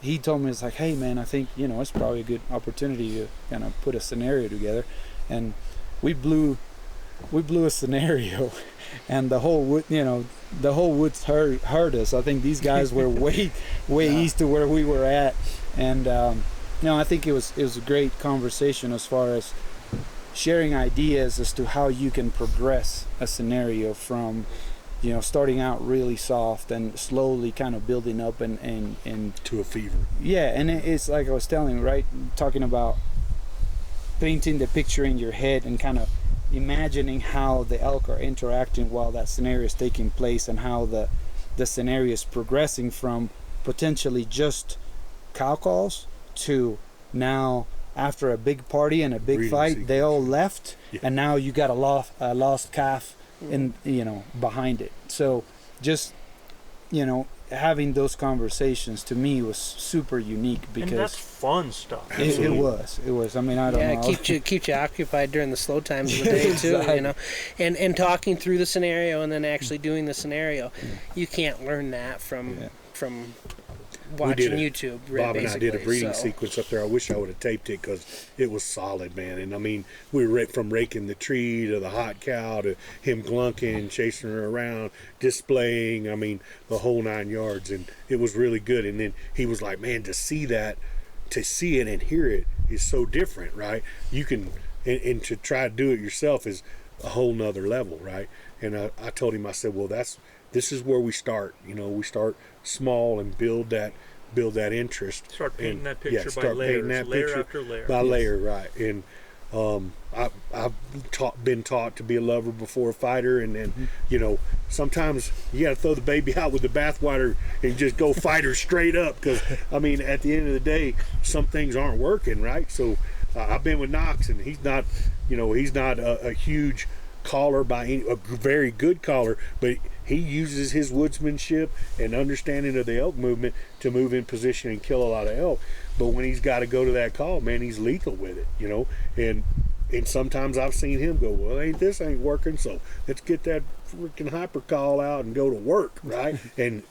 Speaker 6: he told me, it's like, hey man, I think it's probably a good opportunity to kind of put a scenario together. And we blew a scenario, and the whole woods heard us. I think these guys were way east of where we were at. And I think it was a great conversation as far as sharing ideas as to how you can progress a scenario from starting out really soft and slowly kind of building up and
Speaker 3: to a fever. Yeah,
Speaker 6: and it's like I was telling you, right, talking about painting the picture in your head and kind of imagining how the elk are interacting while that scenario is taking place, and how the scenario is progressing from potentially just cow calls to now, after a big party and a big fight, they all left, and now you got a lost calf in behind it. So just having those conversations to me was super unique, because
Speaker 5: and that's fun stuff.
Speaker 6: It was. I mean, I don't know.
Speaker 10: It keeps you occupied during the slow times of the day too.
Speaker 6: Exactly.
Speaker 10: And talking through the scenario and then actually doing the scenario. You can't learn that from watching YouTube.
Speaker 3: Bob and I did a breeding sequence up there. I wish I would have taped it, because it was solid, man. And I mean, we were from raking the tree to the hot cow to him glunking, chasing her around, displaying, I mean, the whole 9 yards. And it was really good. And then he was like, man, to see it and hear it is so different, right? You can, and to try to do it yourself is a whole nother level, right? And I told him, I said, well, this is where we start. We start small and build that build that interest.
Speaker 5: Start painting
Speaker 3: and,
Speaker 5: that picture by
Speaker 3: start painting
Speaker 5: layers,
Speaker 3: that
Speaker 5: layer
Speaker 3: picture
Speaker 5: after layer.
Speaker 3: by
Speaker 5: Yes.
Speaker 3: layer, right? And I've been taught to be a lover before a fighter, and then you know, sometimes you got to throw the baby out with the bathwater and just go fighter straight up, because I mean, at the end of the day, some things aren't working, right? So I've been with Knox, and he's not, you know, he's not a huge caller by any, a very good caller, but he uses his woodsmanship and understanding of the elk movement to move in position and kill a lot of elk. But when he's got to go to that call, man, he's lethal with it, you know. And sometimes I've seen him go, well, this ain't working, so let's get that freaking hyper call out and go to work, right? and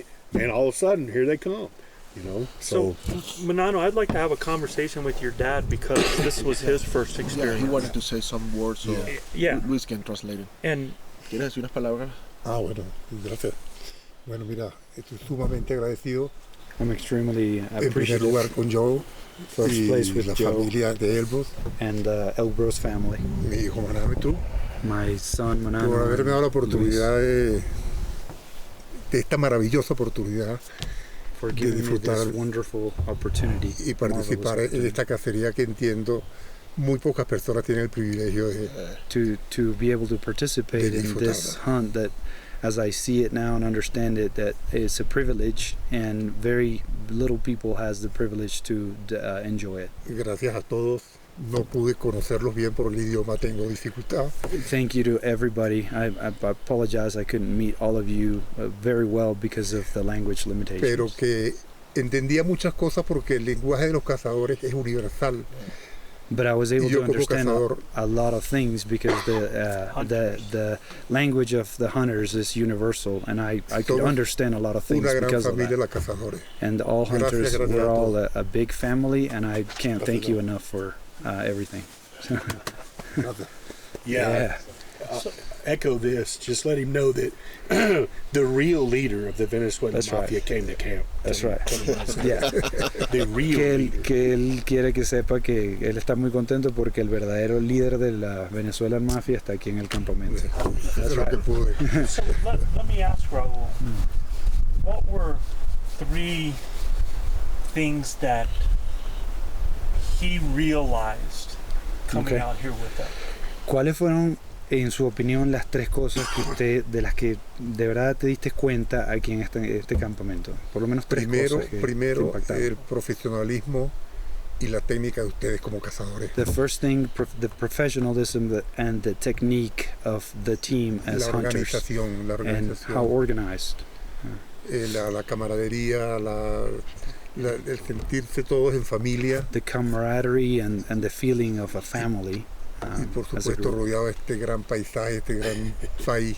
Speaker 3: all of a sudden, here they come, you know.
Speaker 5: So Manano, I'd like to have a conversation with your dad, because this was his first experience.
Speaker 11: Yeah, he wanted to say some words, so Luis can translate it.
Speaker 5: And
Speaker 11: ¿Quieres decir unas palabras?
Speaker 14: Bueno, gracias. Bueno, mira, estoy sumamente agradecido.
Speaker 6: I'm extremely
Speaker 14: En primer
Speaker 6: appreciative.
Speaker 14: lugar con Joe
Speaker 6: First place
Speaker 14: y
Speaker 6: with
Speaker 14: la
Speaker 6: Joe
Speaker 14: familia de ElkBros,
Speaker 6: and the ElkBros family.
Speaker 14: mi hijo Manano y tú,
Speaker 6: My son
Speaker 14: por
Speaker 6: Manano.
Speaker 14: haberme dado la
Speaker 6: and Luis,
Speaker 14: oportunidad de esta maravillosa oportunidad
Speaker 6: for
Speaker 14: de
Speaker 6: giving me
Speaker 14: disfrutar
Speaker 6: this wonderful opportunity.
Speaker 14: y participar
Speaker 6: marvelous
Speaker 14: en esta cacería que entiendo muy pocas personas tienen el privilegio de
Speaker 6: to be able to participate
Speaker 14: de
Speaker 6: in this
Speaker 14: disfrutarla.
Speaker 6: hunt that, as I see it now and understand it, that it's a privilege, and very little people has the privilege to enjoy it.
Speaker 14: Gracias a todos. No pude conocerlos bien por el idioma, tengo dificultad.
Speaker 6: Thank you to everybody. I apologize I couldn't meet all of you very well because of the language limitations.
Speaker 14: Pero que entendía muchas cosas porque el lenguaje de los cazadores es universal.
Speaker 6: But I was able
Speaker 14: Y yo
Speaker 6: to
Speaker 14: como
Speaker 6: understand
Speaker 14: cazador,
Speaker 6: a lot of things because the language of the hunters is universal, and I could
Speaker 14: somos
Speaker 6: understand a lot of things
Speaker 14: una gran
Speaker 6: because of
Speaker 14: familia
Speaker 6: that.
Speaker 14: los cazadores.
Speaker 6: And all
Speaker 14: Gracias,
Speaker 6: hunters,
Speaker 14: gracias
Speaker 6: we're
Speaker 14: a
Speaker 6: all
Speaker 14: todos.
Speaker 6: a big family, and I can't thank you enough for everything.
Speaker 3: Yeah. Echo this. Just let him know that the real leader of the Venezuelan
Speaker 6: That's
Speaker 3: mafia
Speaker 6: right.
Speaker 3: came to camp.
Speaker 6: That's right.
Speaker 3: Yeah. The real leader.
Speaker 6: Que él quiere que sepa que él está muy contento porque el verdadero líder de la Venezuelan Mafia está aquí en el campamento. That's right.
Speaker 5: so let me ask Raul, what were 3 things that he realized coming
Speaker 6: Okay.
Speaker 5: out here with us?
Speaker 6: ¿Cuáles fueron, en su opinión, las 3 cosas que usted, de las que de verdad te diste cuenta aquí en este campamento? Por lo menos 3 cosas que
Speaker 14: Primero,
Speaker 6: impactaron.
Speaker 14: el profesionalismo y la técnica de ustedes como cazadores.
Speaker 6: The first thing, the professionalism and the technique of the team as
Speaker 14: La
Speaker 6: hunters,
Speaker 14: organización, la
Speaker 6: and how
Speaker 14: organización,
Speaker 6: organized.
Speaker 14: la camaradería, el sentirse todos en familia.
Speaker 6: The camaraderie and the feeling of a family.
Speaker 14: Y por
Speaker 6: as a
Speaker 14: supuesto
Speaker 6: group.
Speaker 14: rodeado de este gran paisaje, este gran país,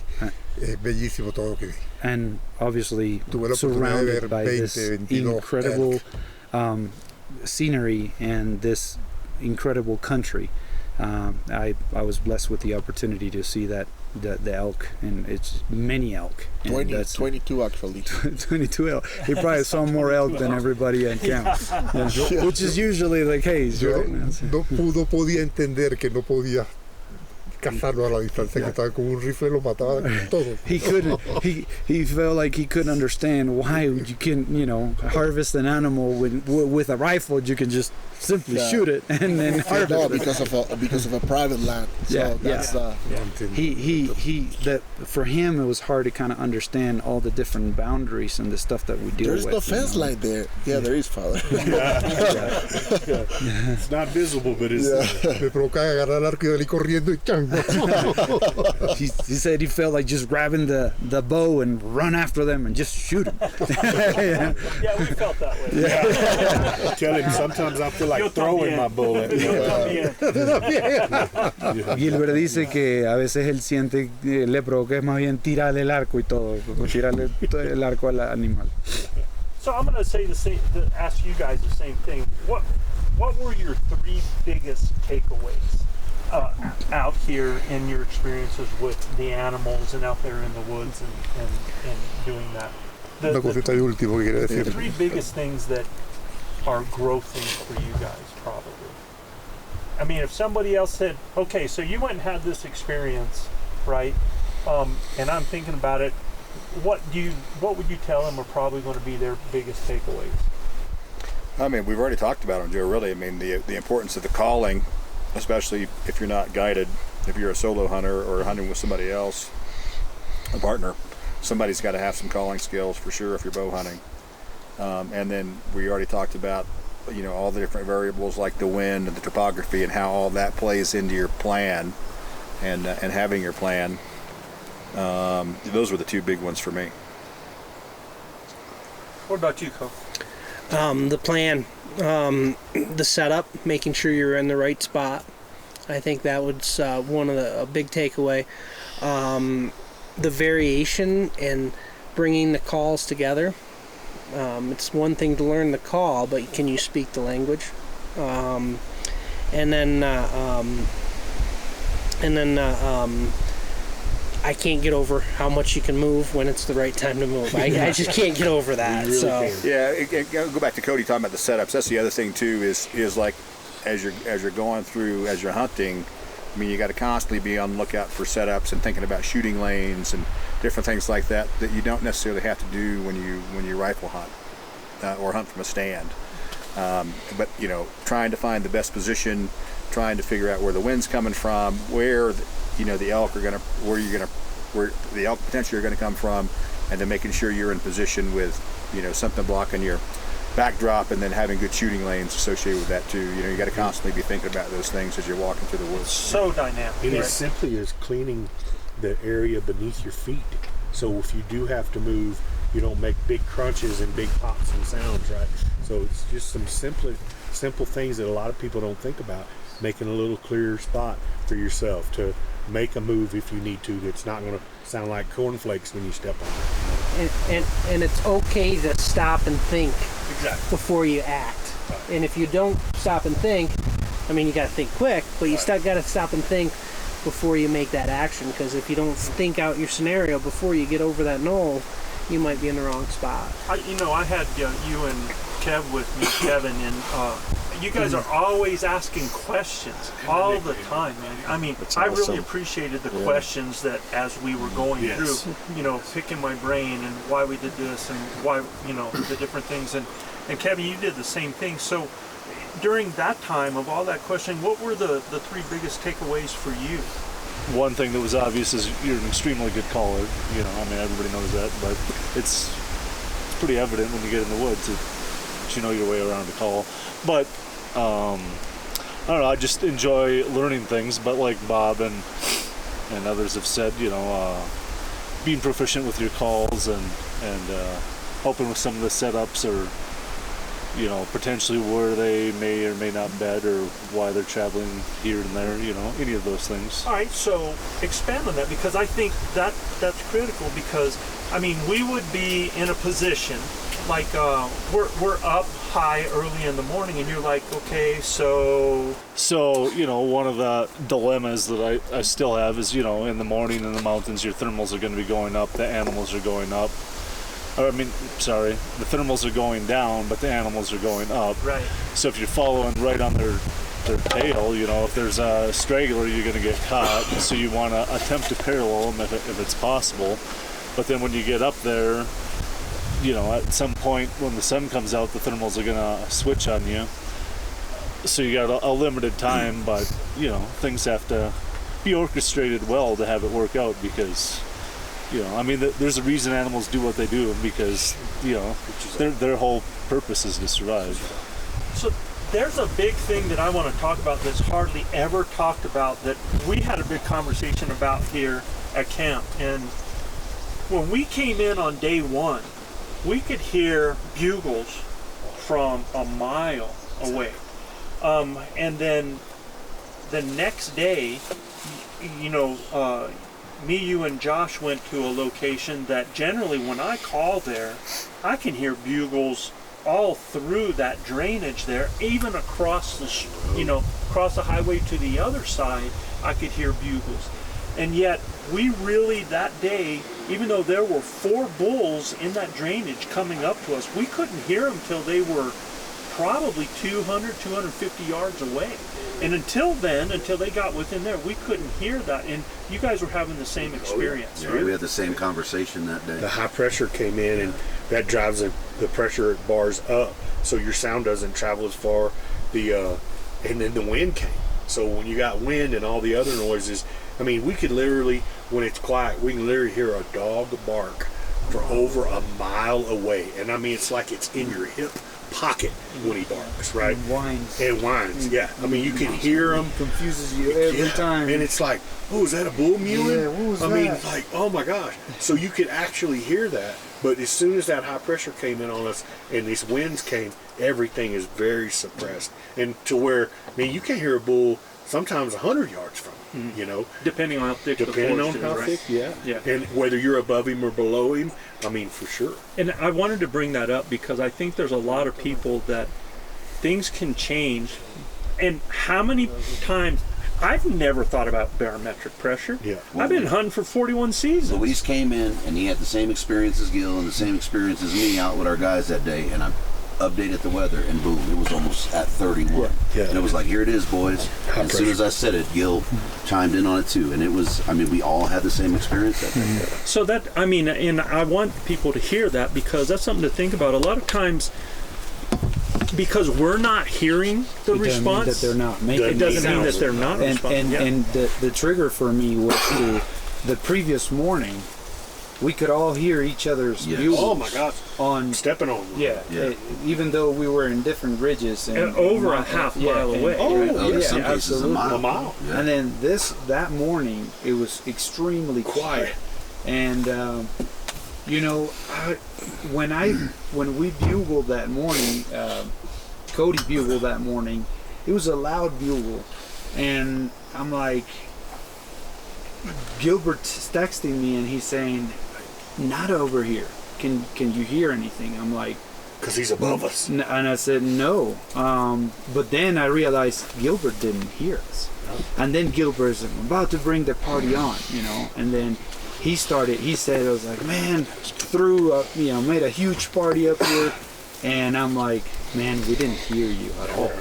Speaker 14: es bellísimo todo lo que vi.
Speaker 6: And obviously
Speaker 14: Tuve la oportunidad de ver
Speaker 6: surrounded by
Speaker 14: 20,
Speaker 6: this
Speaker 14: 22
Speaker 6: incredible
Speaker 14: elk.
Speaker 6: Scenery and this incredible country. I was blessed with the opportunity to see the elk, and it's many elk. And
Speaker 11: 22 actually.
Speaker 6: 22 elk. He probably saw more elk than everybody at camp, yeah, which is usually the case.
Speaker 14: Yo
Speaker 6: Right?
Speaker 14: no podía entender que no podía cazarlo a la distancia, que estaba con un rifle lo mataba con todo.
Speaker 6: He couldn't. He felt like he couldn't understand why you can harvest an animal with a rifle. You can just simply shoot it and then harvest
Speaker 11: No,
Speaker 6: it.
Speaker 11: because of a private land. So
Speaker 6: Yeah,
Speaker 11: that's
Speaker 6: that for him it was hard to kind of understand all the different boundaries and the stuff that we deal
Speaker 11: there's
Speaker 6: with.
Speaker 11: no fence line there. Yeah, there is, Father.
Speaker 3: It's not visible, but it's
Speaker 14: Me provoca agarrar el arco y salir corriendo y ¡chan!
Speaker 6: He said he felt like just grabbing the bow and run after them and just shoot them.
Speaker 5: Yeah, we felt that way.
Speaker 3: Tell him sometimes I feel like throwing my bullet.
Speaker 6: Gilbert dice que a veces él siente le provoca es más bien tirarle el arco y todo, tirarle el arco al animal.
Speaker 5: So I'm going to say ask you guys the same thing. What were your 3 biggest takeaways out here in your experiences with the animals and out there in the woods and doing that?
Speaker 14: Una cosita de último que quería
Speaker 5: The
Speaker 14: decir.
Speaker 5: 3 biggest things that are growth things for you guys, probably. I mean, if somebody else said, okay, so you went and had this experience, right? And I'm thinking about it. What would you tell them are probably going to be their biggest takeaways?
Speaker 7: I mean, we've already talked about them, Joe, really. I mean, the importance of the calling, especially if you're not guided, if you're a solo hunter or hunting with somebody else, a partner, somebody's got to have some calling skills for sure if you're bow hunting. And then we already talked about, you know, all the different variables like the wind and the topography and how all that plays into your plan and having your plan. Those were the two big ones for me.
Speaker 5: What about you, Cole?
Speaker 10: The plan, the setup, making sure you're in the right spot. I think that was one of a big takeaway. The variation and bringing the calls together. It's one thing to learn the call, but can you speak the language? And then I can't get over how much you can move when it's the right time to move. I just can't get over that.
Speaker 7: Really
Speaker 10: so
Speaker 7: go back to Cody talking about the setups. That's the other thing too. Is like as you're going through, as you're hunting. I mean, you got to constantly be on the lookout for setups and thinking about shooting lanes and different things like that you don't necessarily have to do when you rifle hunt or hunt from a stand. But you know, trying to find the best position, trying to figure out where the wind's coming from, where the elk are gonna, where the elk potentially are gonna come from, and then making sure you're in position with, you know, something blocking your backdrop, and then having good shooting lanes associated with that too. You know, you got to constantly be thinking about those things as you're walking through the woods.
Speaker 5: So dynamic.
Speaker 3: It is simply as cleaning the area beneath your feet. So if you do have to move, you don't make big crunches and big pops and sounds, right? So it's just some simple things that a lot of people don't think about. Making a little clearer spot for yourself to make a move if you need to. That's not going to sound like cornflakes when you step on it.
Speaker 10: and it's okay to stop and think before you act.
Speaker 5: Right.
Speaker 10: And if you don't stop and think, I mean, you got to think quick, but you still got to stop and think before you make that action, because if you don't think out your scenario before you get over that knoll, you might be in the wrong spot.
Speaker 5: I had you and Kev with me, Kevin, and you guys are always asking questions all the time, man. I mean, I really appreciated the questions that as we were going through, you know, picking my brain and why we did this and why, you know, the different things. And Kevin, you did the same thing. So during that time of all that questioning, what were the three biggest takeaways for you?
Speaker 8: One thing that was obvious is you're an extremely good caller. You know, I mean, everybody knows that, but it's pretty evident when you get in the woods that you know your way around a call. But I don't know, I just enjoy learning things. But like Bob and others have said, you know, being proficient with your calls and helping with some of the setups, or you know, potentially where they may or may not bed, or why they're traveling here and there, you know, any of those things.
Speaker 5: All right, so expand on that, because I think that's critical, because, I mean, we would be in a position, like, we're up high early in the morning, and you're like, okay, so,
Speaker 8: you know, one of the dilemmas that I still have is, you know, in the morning in the mountains, your thermals are going to be going up, the animals are going up. Or, I mean, sorry, the thermals are going down, but the animals are going up.
Speaker 5: Right.
Speaker 8: So if you're following right on their tail, you know, if there's a straggler, you're going to get caught. So you want to attempt to parallel them if it's possible. But then when you get up there, you know, at some point when the sun comes out, the thermals are going to switch on you. So you got a limited time, but, you know, things have to be orchestrated well to have it work out, because... You know, I mean, there's a reason animals do what they do, because, you know, their whole purpose is to survive.
Speaker 5: So there's a big thing that I want to talk about that's hardly ever talked about, that we had a big conversation about here at camp. And when we came in on day one, we could hear bugles from a mile away. And then the next day, you know, me, you, and Josh went to a location that generally when I call there, I can hear bugles all through that drainage there, even across the, you know, across the highway to the other side, I could hear bugles. And yet we really that day, even though there were 4 bulls in that drainage coming up to us, we couldn't hear them till they were probably 200, 250 yards away. And until then, until they got within there, we couldn't hear that. And you guys were having the same experience, right?
Speaker 4: We had the same conversation that day.
Speaker 3: The high pressure came in, and that drives the pressure bars up, so your sound doesn't travel as far. And then the wind came. So when you got wind and all the other noises, I mean, we could literally, when it's quiet, we can literally hear a dog bark for over a mile away. And I mean, it's like it's in your hip pocket when he barks, right? And whines, yeah. I mean, you can hear him.
Speaker 6: Confuses you every time.
Speaker 3: And it's like, oh, is that a bull mewing?
Speaker 6: Yeah, what was
Speaker 3: I mean,
Speaker 6: that?
Speaker 3: like, oh my gosh. So you could actually hear that. But as soon as that high pressure came in on us and these winds came, everything is very suppressed. And to where, I mean, you can hear a bull sometimes 100 yards from him, you know.
Speaker 5: Depending on how thick
Speaker 3: Depending
Speaker 5: the
Speaker 3: on
Speaker 5: forest
Speaker 3: how
Speaker 5: is, right?
Speaker 3: thick,
Speaker 5: Yeah.
Speaker 3: And whether you're above him or below him, I mean, for sure.
Speaker 5: And I wanted to bring that up because I think there's a lot of people that things can change. And how many times, I've never thought about barometric pressure.
Speaker 3: Yeah.
Speaker 5: I've been hunting for 41 seasons.
Speaker 4: Luis came in and he had the same experience as Gil and the same experience as me out with our guys that day, and I updated the weather and boom, it was almost at 31.
Speaker 3: Yeah.
Speaker 4: And it was like, here it is, boys. And as soon as I said it, Gil chimed in on it too. And it was, I mean, we all had the same experience that day.
Speaker 5: So that, I mean, and I want people to hear that because that's something to think about. A lot of times, because we're not hearing the response,
Speaker 6: that they're not making
Speaker 5: it doesn't mean that they're not responding.
Speaker 6: And the trigger for me was the previous morning, we could all hear each other's bugles.
Speaker 3: Oh my gosh!
Speaker 6: On
Speaker 3: stepping on them.
Speaker 6: Even though we were in different ridges and
Speaker 5: over a half mile away.
Speaker 4: Some cases a mile.
Speaker 6: Yeah. And then that morning it was extremely quiet, and you know, when we bugled that morning, Cody bugled that morning. It was a loud bugle, and I'm like, Gilbert's texting me and he's saying, "Not over here. Can you hear anything?" I'm like,
Speaker 3: because he's above us.
Speaker 6: And I said no. But then I realized Gilbert didn't hear us. And then Gilbert's about to bring the party on, you know. And then he said, I was like, man, made a huge party up here. And I'm like, man, we didn't hear you at all.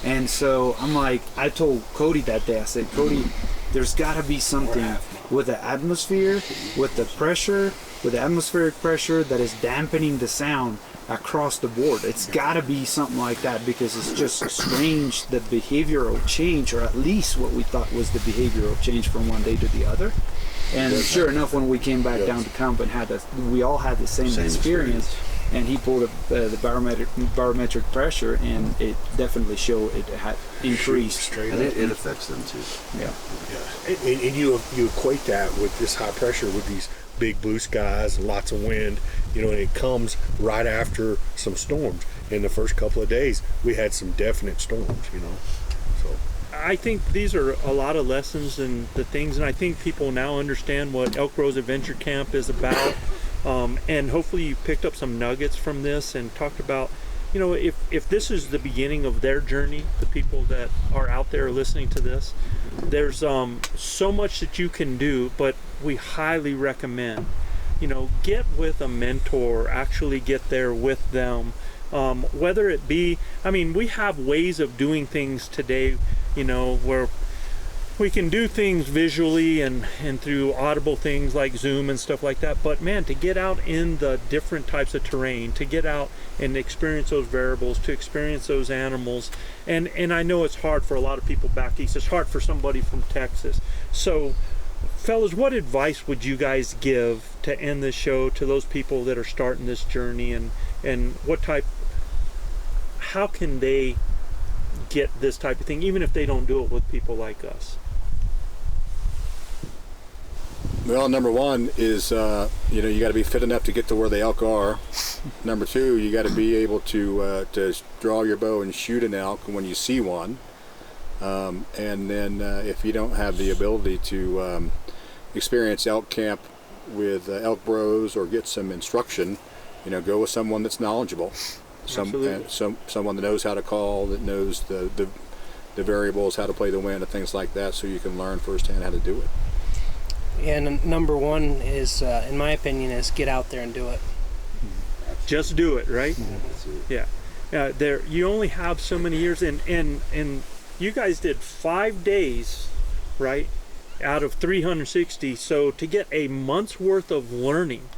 Speaker 6: And so I'm like, I told Cody that day, I said, Cody, there's got to be something with the atmosphere, with the pressure, with the atmospheric pressure that is dampening the sound across the board. It's got to be something like that, because it's just strange, the behavioral change, or at least what we thought was the behavioral change from one day to the other. And sure enough, when we came back down to camp and we all had the same experience. And he pulled the barometric pressure, and it definitely showed it had increased.
Speaker 4: And it affects them too.
Speaker 3: Yeah. And you equate that with this high pressure with these big blue skies and lots of wind, you know, and it comes right after some storms. In the first couple of days, we had some definite storms, you know. So
Speaker 5: I think these are a lot of lessons and the things, and I think people now understand what ElkBros Adventure Camp is about. And hopefully you picked up some nuggets from this and talked about, you know, if this is the beginning of their journey, the people that are out there listening to this, there's so much that you can do, but we highly recommend, you know, get with a mentor, actually get there with them, whether it be, I mean, we have ways of doing things today, you know, where we can do things visually and through audible things like Zoom and stuff like that, but man, to get out in the different types of terrain, to get out and experience those variables, to experience those animals, and I know it's hard for a lot of people back east. It's hard for somebody from Texas. So fellas, what advice would you guys give to end this show to those people that are starting this journey, and how can they get this type of thing, even if they don't do it with people like us?
Speaker 7: Well, number one is, you got to be fit enough to get to where the elk are. Number two, you got to be able to draw your bow and shoot an elk when you see one. And then if you don't have the ability to experience elk camp with ElkBros or get some instruction, go with someone that's knowledgeable. Someone that knows how to call, that knows the variables, how to play the wind, and things like that, so you can learn firsthand how to do it.
Speaker 10: And number one is, in my opinion, is get out there and do it.
Speaker 5: Just do it, right? Yeah. There, you only have so many years, and you guys did 5 days, right, out of 360. So to get a month's worth of learning,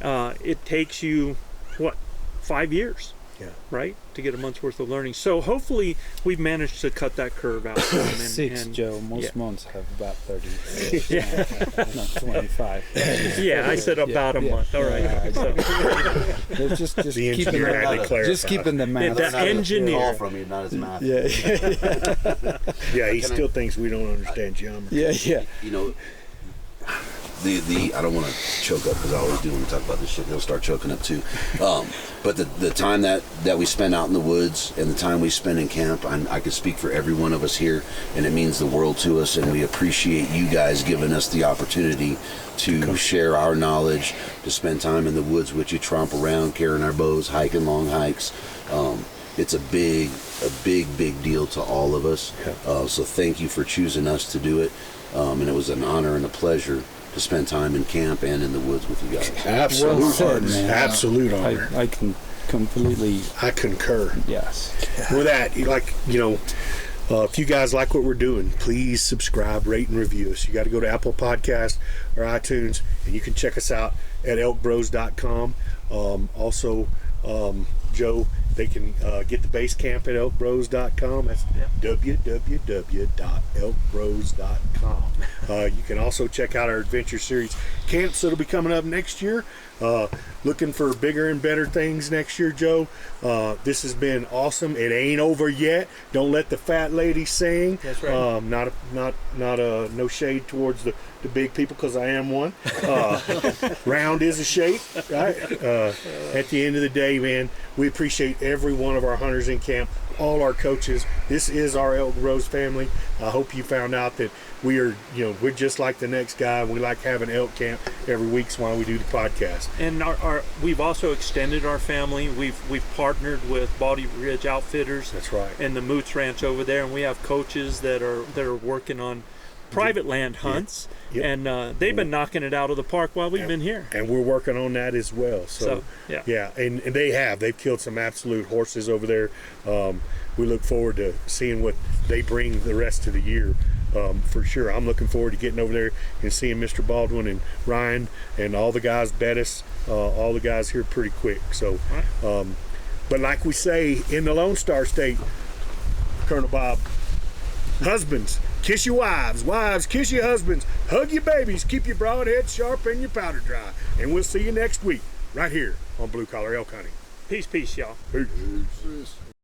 Speaker 5: it takes you, what, 5 years?
Speaker 3: Yeah.
Speaker 5: Right? To get a month's worth of learning. So hopefully we've managed to cut that curve out. for them
Speaker 6: And Joe. Most months have about 30.
Speaker 5: Yeah.
Speaker 6: Not 25.
Speaker 5: Yeah, I said about a month. All right.
Speaker 6: Just
Speaker 3: The
Speaker 6: keeping
Speaker 3: engineer had to clarify.
Speaker 6: just keeping the math.
Speaker 5: The engineer.
Speaker 4: Call from you, not his math.
Speaker 3: Yeah, he still thinks we don't understand geometry.
Speaker 6: Yeah.
Speaker 4: You know, the I don't want to choke up because I always do when we talk about this shit. He'll start choking up too. But the time that we spend out in the woods and the time we spend in camp, I can speak for every one of us here, and it means the world to us. And we appreciate you guys giving us the opportunity to share our knowledge, to spend time in the woods with you, tromp around, carrying our bows, hiking long hikes. It's a big deal to all of us. So thank you for choosing us to do it. And it was an honor and a pleasure to spend time in camp and in the woods with you guys.
Speaker 3: Absolute
Speaker 6: Well said,
Speaker 3: honor.
Speaker 6: man.
Speaker 3: Absolute honor.
Speaker 6: I can completely.
Speaker 3: I concur.
Speaker 6: Yes.
Speaker 3: With that, if you guys like what we're doing, please subscribe, rate, and review us. You got to go to Apple Podcasts or iTunes, and you can check us out at ElkBros.com. Also, Joe, they can get the base camp at ElkBros.com. That's www.elkbros.com. You can also check out our adventure series camps that'll be coming up next year. Looking for bigger and better things next year, Joe. This has been awesome. It ain't over yet. Don't let the fat lady sing.
Speaker 5: That's right.
Speaker 3: No shade towards the big people, because I am one. Round is a shape, right? At the end of the day, man, we appreciate every one of our hunters in camp, all our coaches. This is our ElkBros family. I hope you found out that we're just like the next guy. We like having elk camp every week. That's why we do the podcast.
Speaker 5: And we've also extended our family. We've partnered with Baldy Ridge Outfitters.
Speaker 3: That's right.
Speaker 5: And the Moots Ranch over there, and we have coaches that are working on private land hunts.
Speaker 3: Yep.
Speaker 5: And they've been knocking it out of the park while we've been here.
Speaker 3: And we're working on that as well. So yeah. And they've killed some absolute horses over there. We look forward to seeing what they bring the rest of the year. For sure. I'm looking forward to getting over there and seeing Mr. Baldwin and Ryan and all the guys, Bettis, all the guys here pretty quick. So, but like we say in the Lone Star State, Colonel Bob, husbands, kiss your wives. Wives, kiss your husbands. Hug your babies. Keep your broadhead sharp and your powder dry. And we'll see you next week right here on Blue Collar Elk Hunting.
Speaker 5: Peace, y'all.
Speaker 3: Peace.